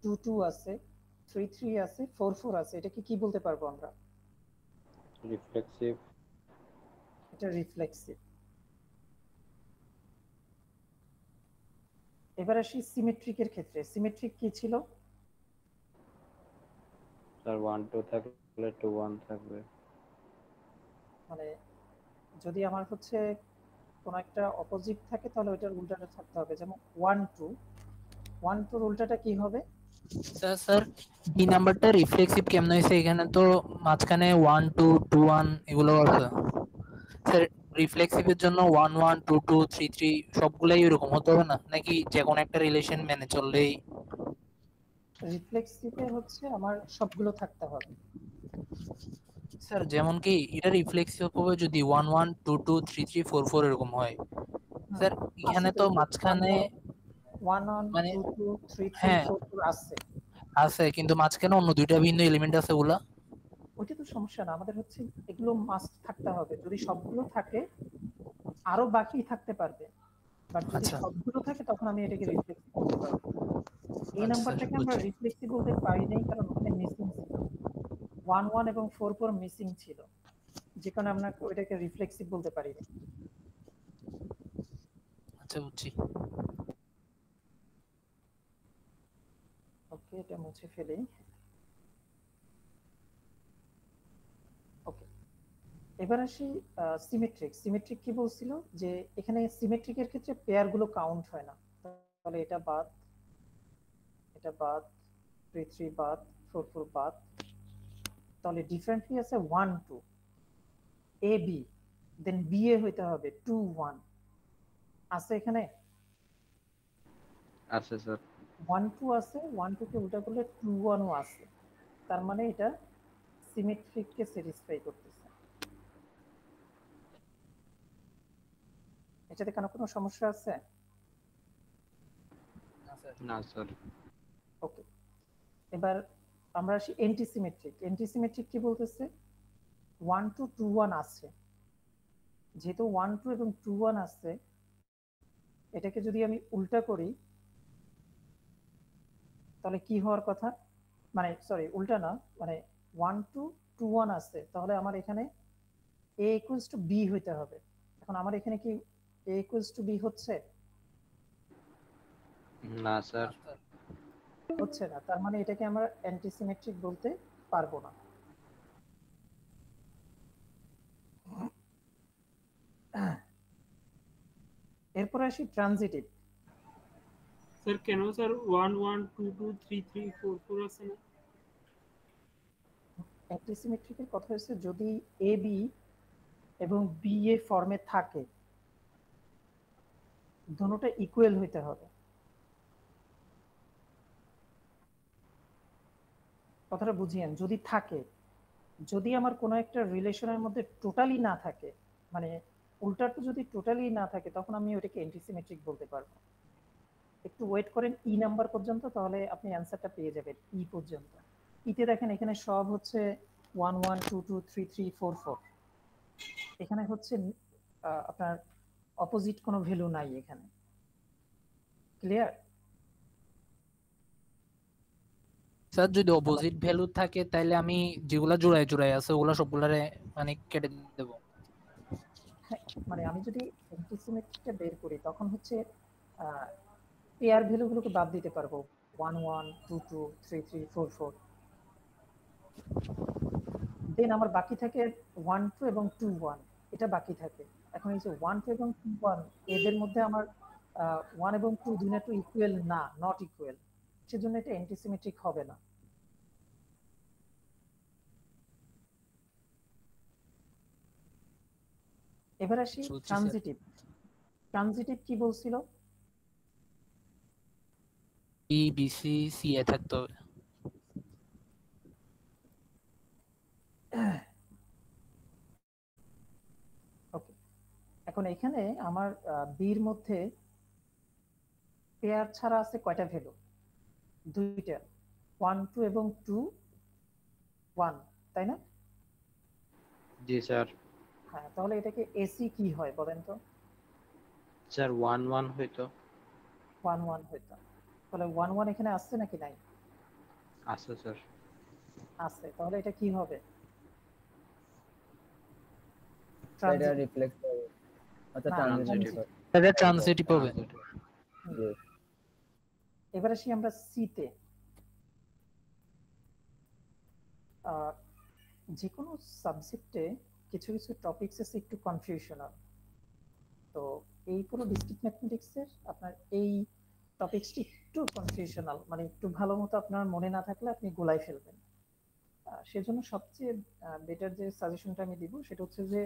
2 2 আছে, 3 3 আছে, 4 4 আছে, এটাকে কি বলতে পারবো আমরা? রিফ্লেক্সিভ। এটা রিফ্লেক্সিভ। এবার আসি সিমেট্রিকের ক্ষেত্রে। সিমেট্রিক কি ছিল? স্যার 1 2 থাকলে 2 1 থাকবে। মানে যদি আমার হচ্ছে কোন একটা অপোজিট থাকে তাহলে ওইটার উল্টাটা থাকতে হবে। যেমন 1 2, 1 2 এর উল্টাটা কি হবে? স্যার স্যার বি নাম্বারটা রিফ্লেক্সিভ কেমন হয়েছে? এখানে তো মাঝখানে 1 2 2 1 এগুলো আছে। স্যার রিফ্লেক্সিভের জন্য 1 1 2 2 3 3 সবগুলাই এরকম হতে হবে না, নাকি যে কোনো একটা রিলেশন মেনে চললেই? রিফ্লেক্সিভে হচ্ছে আমার সবগুলো থাকতে হবে। স্যার যেমন কি এটা রিফ্লেক্সিভ হবে যদি 1 1 2 2 3 3 4 4 এরকম হয়। স্যার এখানে তো মাঝখানে 1 1 মানে 2 2 3 3 হ্যাঁ 4 4 আছে। আছে, কিন্তু মাঝখানে অন্য দুইটা ভিন্ন এলিমেন্ট আছে ওগুলা। ওইটা তো সমস্যা না, আমাদের হচ্ছে এগুলো মাস্ট থাকতে হবে। যদি সবগুলো থাকে আরো বাকি থাকতে পারবে, বাট যদি আচ্ছা সবগুলো থাকে তখন আমি এটাকে রিফ্লেক্সিভ বলতে পারবো। এই আচ্ছা স্যার নাম্বারটাকে আমরা বুঝছি। রিফ্লেক্সিভ বলতে পারি নাই কারণ ওখানে মিসিং ছিল, 1 1 এবং 4 4 মিসিং ছিল, যে কারণে আমরা ওইটাকে রিফ্লেক্সিভ বলতে পারি না। আচ্ছা বুঝছি। ওকে, এটা মুছে ফেলি। ওকে, এবার আসি সিমেট্রিক। সিমেট্রিক কি বলছিল যে এখানে সিমেট্রিকের ক্ষেত্রে পেয়ার গুলো কাউন্ট হয় না, তাহলে এটা বাদ, এটা বাদ, 3 3 বাদ, 4 4 বাদ। তাহলে ডিফারেন্টলি আছে 1 2 A B, then B A হইতে হবে 2 1 আছে এখানে আছে স্যার। 1 2 আছে, 1 2 কে উল্টা করলে 2 1 ও আছে, তার মানে এটা সিমেট্রিক কে স্যাটিসফাই করতেছে। এটাতে কোনো সমস্যা আছে? না স্যার। ওকে, এবার আমরা আসি অ্যান্টিসিমেট্রিক। অ্যান্টিসিমেট্রিক কি বলতেছে? 1 2 2 1 আছে, যেহেতু 1 2 এবং 2 1 আছে, এটাকে যদি আমি উল্টা করি তাহলে কি হওয়ার কথা, মানে সরি উল্টা না, মানে 1 2 2 1 আছে, তাহলে আমার এখানে a ইকুয়ালস টু b হইতে হবে। এখন আমার এখানে কি a ইকুয়ালস টু b হচ্ছে? না স্যার। হচ্ছে না, তার মানে এটাকে আমরা অ্যান্টিসিমেট্রিক বলতে পারবো না। এরপর আসি ট্রানজিটিভ। স্যার কেন স্যার 1 1 2 2 3 3 4 4 আছে না? অ্যান্টিসিমেট্রিকের কথা হচ্ছে যদি এ বি এবং বি এ ফর্মে থাকে, দুটোটা ইকুয়াল হইতে হবে। কথাটা বুঝিয়েন, যদি থাকে, যদি আমার কোনো একটা রিলেশনের মধ্যে টোটালি না থাকে, মানে উল্টাটা যদি টোটালি না থাকে, তখন আমি ওটাকে অ্যান্টিসিমেট্রিক বলতে পারবো। একটু ওয়েট করেন ই নাম্বার পর্যন্ত, তাহলে আপনি অ্যান্সারটা পেয়ে যাবেন ই পর্যন্ত। ইতে দেখেন এখানে সব হচ্ছে 1 1 2 2 3 3 4 4, এখানে হচ্ছে আপনার অপোজিট কোনো ভ্যালু নাই এখানে। ক্লিয়ার? স্যার যদি অপোজিট ভ্যালু থাকে তাহলে আমি যেগুলা জোড়ায় জোড়ায় আছে ওগুলা সবগুলারে মানে কেটে দেব। হ্যাঁ, মানে আমি যদি অ্যান্টিসিমেট্রিকটা বের করি তখন হচ্ছে পেয়ার ভ্যালুগুলোকে বাদ দিতে পারবো, 1 1 2 2 3 3 4 4, দেন আমার বাকি থাকে 1 2 এবং 2 1, এটা বাকি থাকে। এখন এই যে 1 2 এবং 2 1, এদের মধ্যে আমার 1 এবং 2 দুটো ইকুয়াল না, নট ইকুয়াল, সেজন্য এটা অ্যান্টিসিমেট্রিক হবে না। এবার আসি বুঝছি স্যার। ট্রানজিটিভ। ট্রানজিটিভ কি বলছিল? বি বি সি সি এ থাকতে হবে। ওকে, এখন এখানে আমার বির মধ্যে পেয়ার ছাড়া আছে কয়টা ভ্যালু? দুইটা, 1 2 এবং 2 1, তাই না? জি স্যার। হ্যাঁ, তাহলে এটাকে এসি কি হয় বলেন তো? স্যার 1 1 হইতো। 1 1 হইতো, তাহলে 1 1 এখানে আসছে নাকি নাই? আছে স্যার। আছে, তাহলে এটা কি হবে? এটা ট্রানজিটিভ রিফ্লেক্স আচ্ছা না, ট্রানজিটিভ ট্রানজিটিভ। এটা ট্রান্সিটিভ হবে। ট্রানজিটিভ। জি এবার আসি আমরা সিতে। যে কোনো সাবজেক্টে কিছু কিছু টপিকস আছে একটু কনফিউশনাল, তো এই পুরো ডিসক্রিট ম্যাথমেটিক্সের আপনার এই টপিকসটি একটু কনফিউশনাল, মানে একটু ভালো মতো আপনার মনে না থাকলে আপনি গোলাই ফেলবেন। সেজন্য সবচেয়ে বেটার যে সাজেশনটা আমি দিব সেটা হচ্ছে যে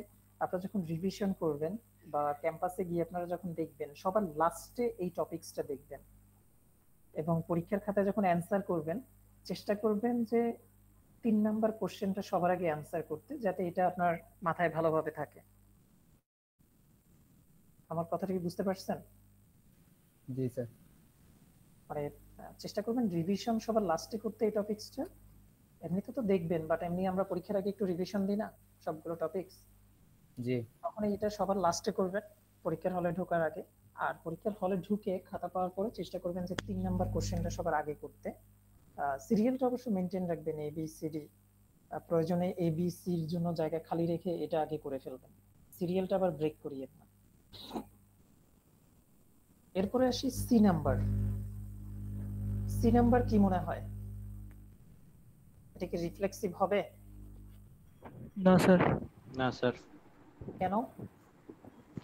আপনারা যখন রিভিশন করবেন বা ক্যাম্পাসে গিয়ে আপনারা যখন দেখবেন, সবার লাস্টে এই টপিকসটা দেখবেন, এবং পরীক্ষার খাতায় যখন অ্যান্সার করবেন চেষ্টা করবেন যে 3 নাম্বার কোশ্চেনটা সবার আগে অ্যান্সার করতে, যাতে এটা আপনার মাথায় ভালোভাবে থাকে। আমার কথাটা কি বুঝতে পারছেন? জি স্যার। মানে চেষ্টা করবেন রিভিশন সবার লাস্টে করতে এই টপিকসটা। এমনিতে তো দেখবেন, বাট এমনি আমরা পরীক্ষার আগে একটু রিভিশন দিই না সবগুলো টপিকস, জি তখন এটা সবার লাস্টে করবেন পরীক্ষার হলে ঢোকার আগে। আর পরীক্ষার হলে ঢুকে খাতা পাওয়ার পরে চেষ্টা করবেন যে 3 নাম্বার কোশ্চেনটা সবার আগে করতে। সিরিয়ালটা অবশ্য মেনটেন রাখবেন, এ বি সি ডি, প্রয়োজনে এ বি সির জন্য জায়গা খালি রেখে এটা আগে করে ফেলবেন, সিরিয়ালটা আবার ব্রেক করিয়েন না। এরপরে আসি সি নাম্বার। সি নাম্বার কি মনে হয়, এটা কি রিফ্লেক্সিভ হবে? না স্যার। না স্যার। কেন?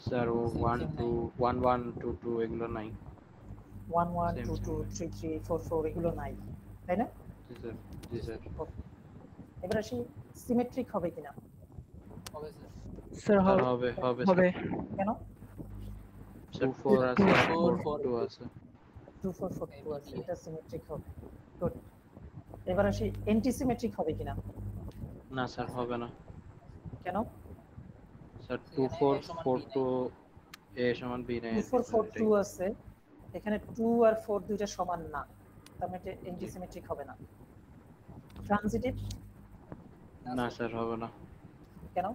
স্যার ও 1 2 1 1 2 2 এগুলো নাই। 1 1 Same, 2 2 same. 3 3 4 4 এগুলো নাই, তাই না? জি স্যার। জি স্যার। এবার আসি সিমেট্রিক হবে কিনা। হবে স্যার। স্যার স্যার হবে হবে হবে। কেন? স্যার 2 4 আছে 4 4 2 আছে। 2 4 4 2 আছে, এটা সিমেট্রিক হবে। গুড। এবার আসি অ্যান্টিসিমেট্রিক হবে কিনা। না স্যার হবে না। কেন? স্যার 2 4 4 2 a সমান b নাই 2 4 4 2 আছে, এখানে 2 আর 4 দুইটা সমান না, তার মানে এটা অ্যান্টিসিমেট্রিক হবে না। ট্রানজিটিভ? না স্যার হবে না। কেন?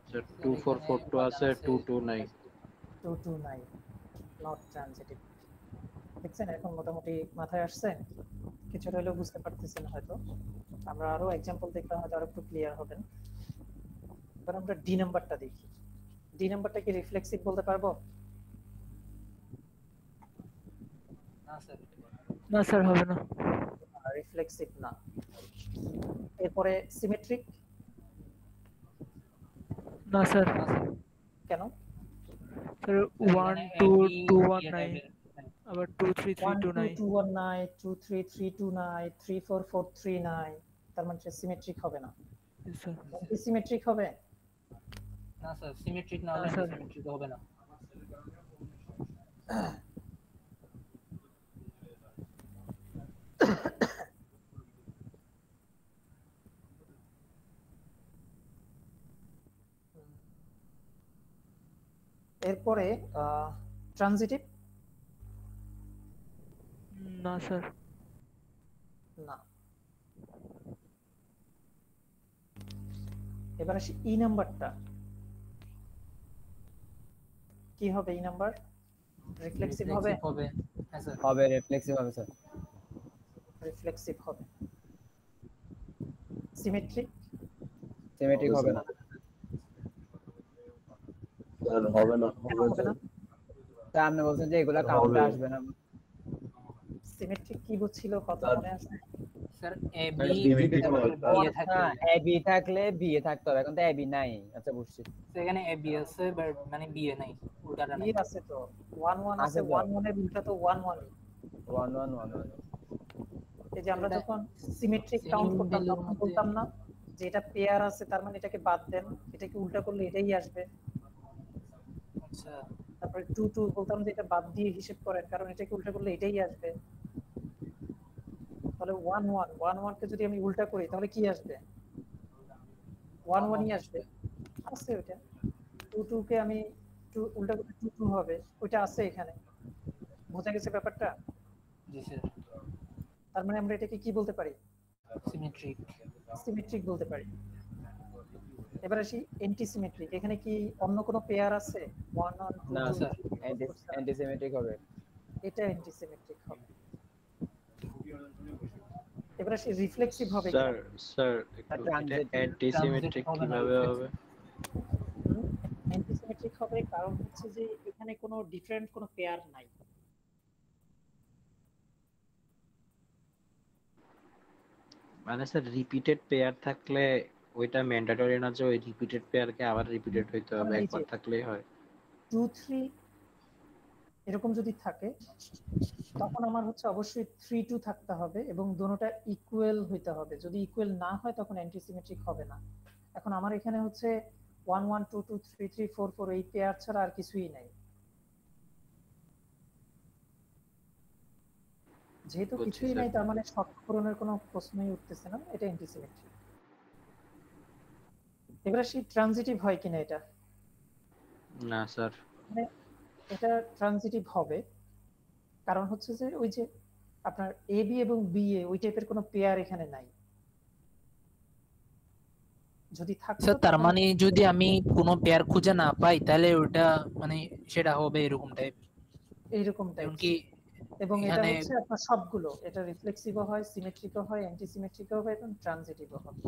স্যার 2 4 4 2 আছে 2 2 নাই। 2 2 নাই, নট ট্রানজিটিভ। দেখছেন এখন মোটামুটি মাথায় আসছে, কিছুটা হলেও বুঝতে পারতেছেন হয়তো। আমরা আরো एग्जांपल দেখলে হয়তো আরো একটু ক্লিয়ার হবেন। এবার আমরা ডি নাম্বারটা দেখি। ডি নাম্বারটা কি রিফ্লেক্সিভ বলতে পারবো? না স্যার হবে না। রিফ্লেক্সিভ না। এরপরে সিমেট্রিক? না স্যার। কেন? স্যার 1 2 2 1 নাই, আবার 2 3 3 2 নাই। 2 1 নাই, 2 3 3 2 নাই, 3 4 4 3 নাই, তার মানে সিমেট্রিক হবে না। স্যার অ্যান্টিসিমেট্রিক হবে? না স্যার, সিমেট্রিক না হলে না, স্যার। সিমেট্রিক হবে না। এরপরে ট্রানজিটিভ? না স্যার। না। এবার আসি ই নাম্বারটা কি হবে। ই নাম্বার রিফ্লেক্সিভ হবে? হবে। হ্যাঁ স্যার। হবে, রিফ্লেক্সিভ হবে স্যার। রিফ্লেক্সিভ হবে। সিমেট্রিক? সিমেট্রিক হবে না। স্যার হবে না। হবে না। তা আপনি বলছেন যে এগুলা কাউন্টে আসবে না। সিমেট্রিক কি বুঝছিল, কত মনে আছে? স্যার এ স্যার, বি symmetric হবে। বিয়ে থাকে, এ বি থাকলে বি এ থাকতে হবে, এখন তো এ বি নাই। আচ্ছা বুঝছি। সেখানে এ বি আছে বাট মানে বিয়ে নাই, উল্টাটা নাই। বি আছে তো 1 1 আছে, আছে তো। 1 1 এর উল্টা তো 1 1। 1 1 1 1। এই যে আমরা এটা যখন সিমেট্রিক same কাউন্ট করতাম value র তখন মধ্যে- বলতাম না যে এটা পেয়ার আছে, তার মানে এটাকে বাদ দেন, এটাকে উল্টা করলে এটাই আসবে। আচ্ছা তারপরে 2 2 বলতাম যে এটা বাদ দিয়ে হিসাব করেন, কারণ এটাকে উল্টা করলে এটাই আসবে। তাহলে 1 1 1 1 কে যদি আমি উল্টা করি তাহলে কি আসবে? 1 1 ই আসবে। আছে ওটা। 2 2 কে আমি 2 উল্টা করলে 2 2 হবে, ওটা আছে এখানে। বোঝা গেছে ব্যাপারটা? জি স্যার, তার মানে আমরা এটাকে কি বলতে পারি? সিমেট্রিক। সিমেট্রিক বলতে পারি। এবার আসি অ্যান্টিসিমেট্রিক। এখানে কি অন্য কোনো পেয়ার আছে? 1 1 2 না 2 স্যার, অ্যান্টিসিমেট্রিক হবে। এটা অ্যান্টিসিমেট্রিক হবে। এবার আসি রিফ্লেক্সিভ হবে স্যার কিনা। স্যার একটু এটা অ্যান্টিসিমেট্রিক কিভাবে হবে? অ্যান্টিসিমেট্রিক হবে কারণ হচ্ছে যে এখানে কোনো ডিফারেন্ট কোনো পেয়ার নাই। মানে স্যার রিপিটেড পেয়ার থাকলে ওইটা ম্যান্ডেটরি না যে ওই রিপিটেড পেয়ারকে আবার রিপিটেড হইতে হবে, এই যে একবার থাকলেই হয়। 2 3 এরকম যদি থাকে তখন আমার হচ্ছে অবশ্যই 3 2 থাকতে হবে এবং দুটোটা ইকুয়াল হইতে হবে। যদি ইকুয়াল না হয় তখন অ্যান্টিসিমেট্রিক হবে না। এখন আমার এখানে হচ্ছে 1 1 2 2 3 3 4 4 এই পেয়ার ছাড়া আর কিছুই নাই। যেহেতু বুঝছি কিছুই স্যার। নাই তার মানে শর্ত পূরণের কোনো প্রশ্নই উঠতেছে না, এটা অ্যান্টিসিমেট্রিক। এবার আসি ট্রানজিটিভ হয় কিনা এটা। না স্যার। মানে এটা ট্রানজিটিভ হবে কারণ হচ্ছে যে ওই যে আপনার এ বি এবং বি এ ওই টাইপের কোনো পেয়ার এখানে নাই। যদি থাকতো স্যার তার তাহলে মানে যদি আমি কোনো পেয়ার খুঁজে না পাই তাহলে ওটা মানে সেটা হবে এরকম টাইপ, এইরকম টাইপ। এমনকি এবং এটা এখানে হচ্ছে আপনার সবগুলো, এটা রিফ্লেক্সিভও হয়, সিমেট্রিকও হয়, অ্যান্টিসিমেট্রিকও হয় এবং ট্রানজিটিভও হয়।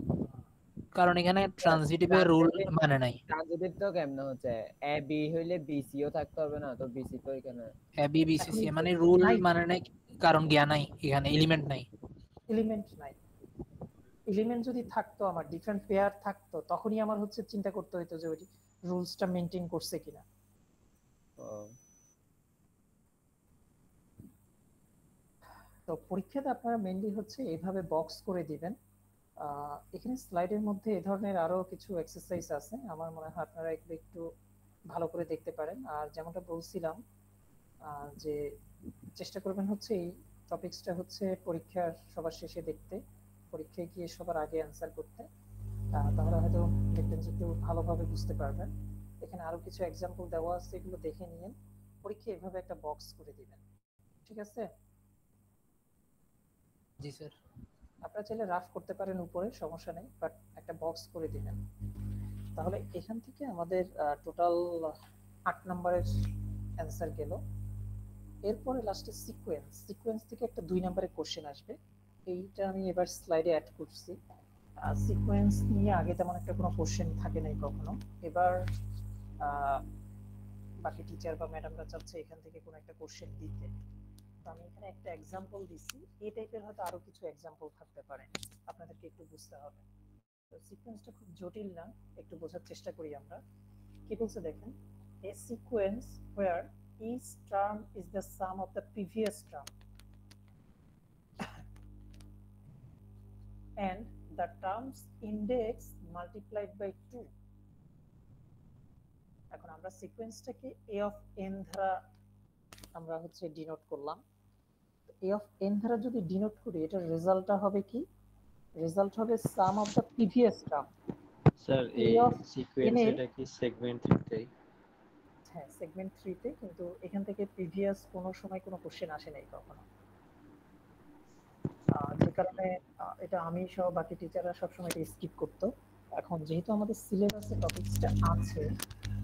কারণ এখানে ট্রানজিটিভের রুল মানে নাই। ট্রানজিটিভ তো কেমনে হচ্ছে? এ বি হইলে বিসি ও থাকতে হবে না? তো বিসি তো এখানে A B B C C মানে রুল নাই। মানে নাই, কারণ গিয়া নাই, এখানে এলিমেন্ট নাই। এলিমেন্ট নাই। এলিমেন্ট যদি থাকতো, আমার ডিফারেন্ট পেয়ার থাকতো, তখনই আমার হচ্ছে চিন্তা করতে হতো যে ওই রুলসটা মেইনটেইন করছে কিনা। তো পরীক্ষাতে আপনারা মেইনলি হচ্ছে এইভাবে বক্স করে দিবেন। এখানে স্লাইডের মধ্যে এই ধরনের আরো কিছু এক্সারসাইজ আছে, আমার মনে হয় আপনারা এগুলো একটু ভালো করে দেখতে পারেন। আর যেমনটা বলছিলাম যে চেষ্টা করবেন হচ্ছে এই টপিকসটা হচ্ছে পরীক্ষার সবার শেষে দেখতে, পরীক্ষায় গিয়ে সবার আগে অ্যান্সার করতে, তাহলে হয়তো দেখবেন যে একটু ভালোভাবে বুঝতে পারবেন। এখানে আরো কিছু এক্সাম্পল দেওয়া আছে, এগুলো দেখে নিন, পরীক্ষায় এভাবে একটা বক্স করে দিবেন, ঠিক আছে? জি স্যার। আপনারা চাইলে রাফ করতে পারেন উপরে, সমস্যা নেই, বাট একটা বক্স করে দিবেন। তাহলে এখান থেকে আমাদের টোটাল 8 নম্বরের অ্যান্সার গেল। এরপরে লাস্টে সিকোয়েন্স থেকে একটা 2 নম্বরের কোশ্চেন আসবে, এইটা আমি এবার স্লাইডে অ্যাড করছি। সিকোয়েন্স নিয়ে আগে তেমন একটা কোনো কোশ্চেন থাকে নাই কখনো, এবার বাকি টিচার বা ম্যাডামরা চাচ্ছে এখান থেকে কোনো একটা কোশ্চেন দিতে। তো আমি এখানে একটা এক্সাম্পল দিছি, এই টাইপের হয়তো আরো কিছু এক্সাম্পল থাকতে পারে, আপনাদেরকে একটু বুঝতে হবে। তো সিকোয়েন্সটা খুব জটিল না, একটু বোঝার চেষ্টা করি আমরা। কি বলছে দেখেন, a sequence where each term is the sum of the previous term and the terms index multiplied by 2. এখন আমরা সিকোয়েন্সটাকে a of n দ্বারা আমরা হচ্ছে ডিনোট করলাম। a of n দ্বারা যদি ডিনোট করি, এটার রেজাল্টটা হবে কি? রেজাল্ট হবে sum of the previous term. Sir এই সিকোয়েন্স এটা কি সেগমেন্ট 3 তেই? হ্যাঁ, সেগমেন্ট 3 তে, কিন্তু এখান থেকে প্রিভিয়াস কোনো সময় কোনো কোশ্চেন আসে নাই কখনো, যে কারণে এটা আমি সহ বাকি টিচাররা সবসময় এটা স্কিপ করতো। এখন যেহেতু আমাদের সিলেবাসে টপিকসটা আছে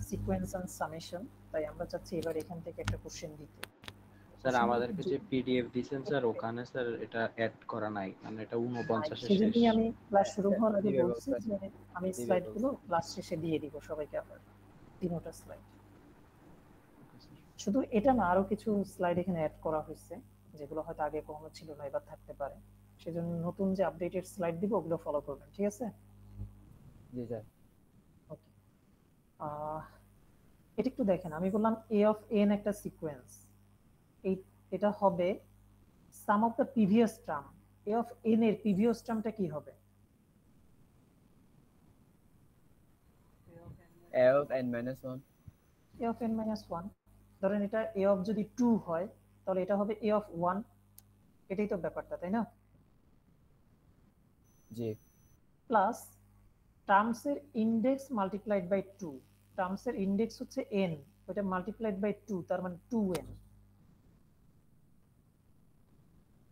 সিকোয়েন্স এন্ড সামেশন, তাই আমরা চাচ্ছি এবার এখান থেকে একটা কোশ্চেন দিতে। স্যার আমাদেরকে যে পিডিএফ দিবেন স্যার, ওখানে স্যার এটা অ্যাড করা নাই, মানে এটা 49 এর শেষ। সেজন্যই আমি ক্লাস শুরু হওয়ার আগে বলছি যে আমি স্লাইডগুলো ক্লাস শেষে দিয়ে দিব সবাইকে, আবার 3টা স্লাইড। শুধু এটা না, আরো কিছু স্লাইড এখানে অ্যাড করা হয়েছে যেগুলো হয়তো আগে কখনো ছিল না, এবার থাকতে পারে। সেজন্য নতুন যে আপডেটেড স্লাইড দিব ওগুলো ফলো করবেন, ঠিক আছে? জি স্যার। ওকে, এটা একটু দেখেন, আমি বললাম a of n একটা সিকোয়েন্স, এটা হবে sum of the previous term. a of n এর প্রিভিয়াস টার্মটা কি হবে? a of n minus 1। a of n minus 1। ধরেন এটা a of যদি 2 হয়, তাহলে এটা হবে a of 1। এটাই তো ব্যাপারটা, তাই না? জি। প্লাস টার্মস এর ইনডেক্স মাল্টিপ্লাইড বাই 2। টার্মস এর ইনডেক্স হচ্ছে n, ওটা মাল্টিপ্লাইড বাই 2, তার মানে 2n।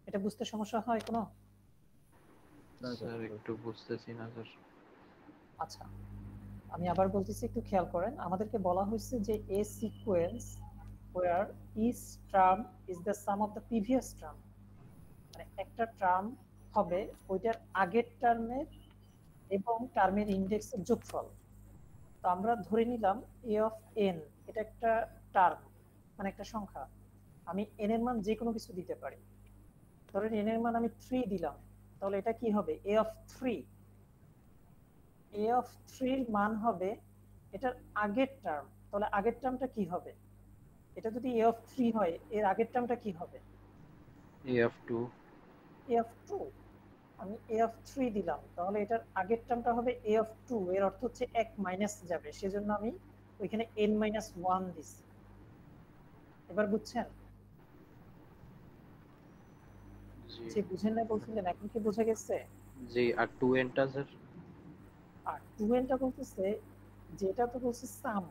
এটা বুঝতে সমস্যা হয় কোনো? স্যার একটু বুঝতেছি না স্যার। আচ্ছা, আমি আবার বলতেছি, একটু খেয়াল করেন। আমাদেরকে বলা হয়েছে যে a sequence where each term is the sum of the previous term, মানে একটা টার্ম হবে ওইটার আগের টার্মের এবং টার্মের ইনডেক্সের যোগফল। তো আমরা ধরে নিলাম a of n এটা একটা টার্ম, মানে একটা সংখ্যা। আমি n এর মান যে কোনো কিছু দিতে পারি। ধরেন n এর মান আমি 3 দিলাম, তাহলে এটা কি হবে? a of 3। a of 3 এর মান হবে এটার আগের টার্ম, তাহলে আগের টার্মটা কি হবে? এটা যদি a of 3 হয়, এর আগের টার্মটা কি হবে? a of 2। a of 2। আমি a of 3 দিলাম, তাহলে এটার আগের টার্মটা হবে a of 2। এর অর্থ হচ্ছে 1 মাইনাস যাবে, সেজন্য আমি ওইখানে n minus 1 দিছি। এবার বুঝছেন? জি, বুঝেন না বলছিলেন, এখন কি বোঝা গেছে? জি। আর 2n টা স্যার? আর 2n টা বলতেছে যেটা তো বলছে সাম,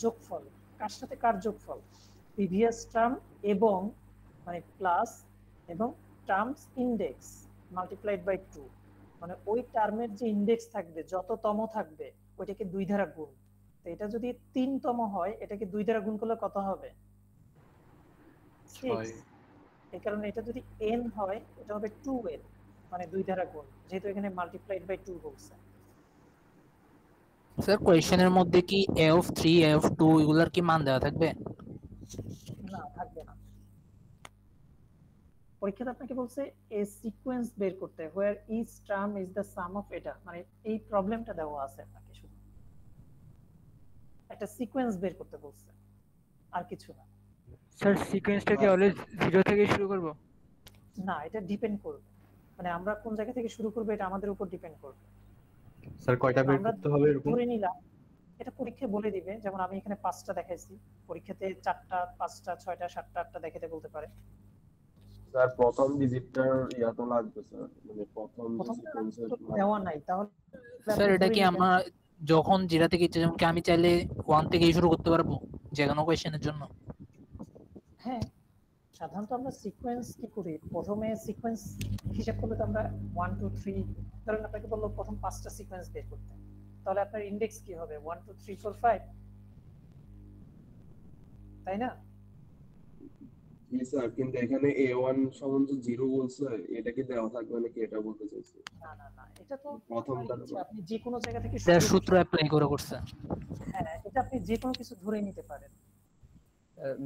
যোগফল। কার সাথে কার যোগফল? প্রিভিয়াস টার্ম এবং মানে প্লাস এবং টার্মস ইনডেক্স মাল্টিপ্লাইড বাই 2, মানে ওই টার্মের যে ইনডেক্স থাকবে যততম থাকবে ওইটাকে 2 দ্বারা গুণ। তো এটা যদি 3তম হয়, এটাকে 2 দ্বারা গুণ করলে কত হবে? 6। এই কারণে এটা যদি n হয়, এটা হবে 2n, মানে 2 দ্বারা গুণ, যেহেতু এখানে মাল্টিপ্লাইড বাই 2 বলছে। স্যার কোয়েশ্চেনের মধ্যে কি a of 3 a of 2 এগুলার কি মান দেওয়া থাকবে? না, থাকবে না। পরীক্ষাতে আপনাকে বলছে এ সিকোয়েন্স বের করতে, where each term is the sum of এটা, মানে এই প্রবলেমটা দেওয়া আছে আপনাকে, শুধু একটা সিকোয়েন্স বের করতে বলছে, আর কিছু না। স্যার সিকোয়েন্সটা কি অলওয়েজ 0 থেকে শুরু করব? না, এটা ডিপেন্ড করবে, মানে আমরা কোন জায়গা থেকে শুরু করব এটা আমাদের উপর ডিপেন্ড করবে। স্যার কয়টা বের আমরা করতে হবে এরকম? ধরে নিলাম, এটা পরীক্ষায় বলে দিবে, যেমন আমি এখানে 5টা দেখাইছি, পরীক্ষাতে 4টা 5টা 6টা 7টা 8টা দেখাতে বলতে পারে। স্যার প্রথম ডিজিটটার ইয়া তো লাগবে স্যার, মানে প্রথম প্রথমটা সিকোয়েন্সের তো দেওয়া নাই, তাহলে স্যার এটা কি আমরা যখন যেটা থেকে ইচ্ছা, যেমন কি আমি চাইলে 1 থেকেই শুরু করতে পারবো যে কোনো কোয়েশ্চেনের জন্য? হ্যাঁ, সাধারণত আমরা সিকোয়েন্স কি করি, প্রথমে সিকোয়েন্স হিসাব করলে তো আমরা 1 2 3, ধরুন আপনাকে বললো প্রথম 5টা সিকোয়েন্স বের করতে, তাহলে আপনার ইনডেক্স কি হবে 1 2 3 4 5, তাই না? জি স্যার, কিন্তু এখানে A1 সমান 0 বলছে, এটা কি দেওয়া থাকবে নাকি এটা বলতে চাইছি। না না না, এটা তো প্রথমটা আপনার ইচ্ছা, আপনি যে কোনো জায়গা থেকে স্যার শুরু সূত্র অ্যাপ্লাই করে করছে। হ্যাঁ, এটা আপনি যে কোনো কিছু ধরে নিতে পারেন,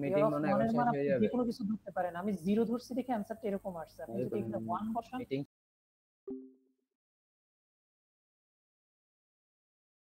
মিটিং মনে হয় মনের শেষ মান হয়ে আপনি যাবে। যে কোনো কিছু ধরতে পারেন। আমি 0 ধরছি দেখে অ্যানসারটা এরকম আসছে, আপনি যদি এখানে 1 বসান মিটিং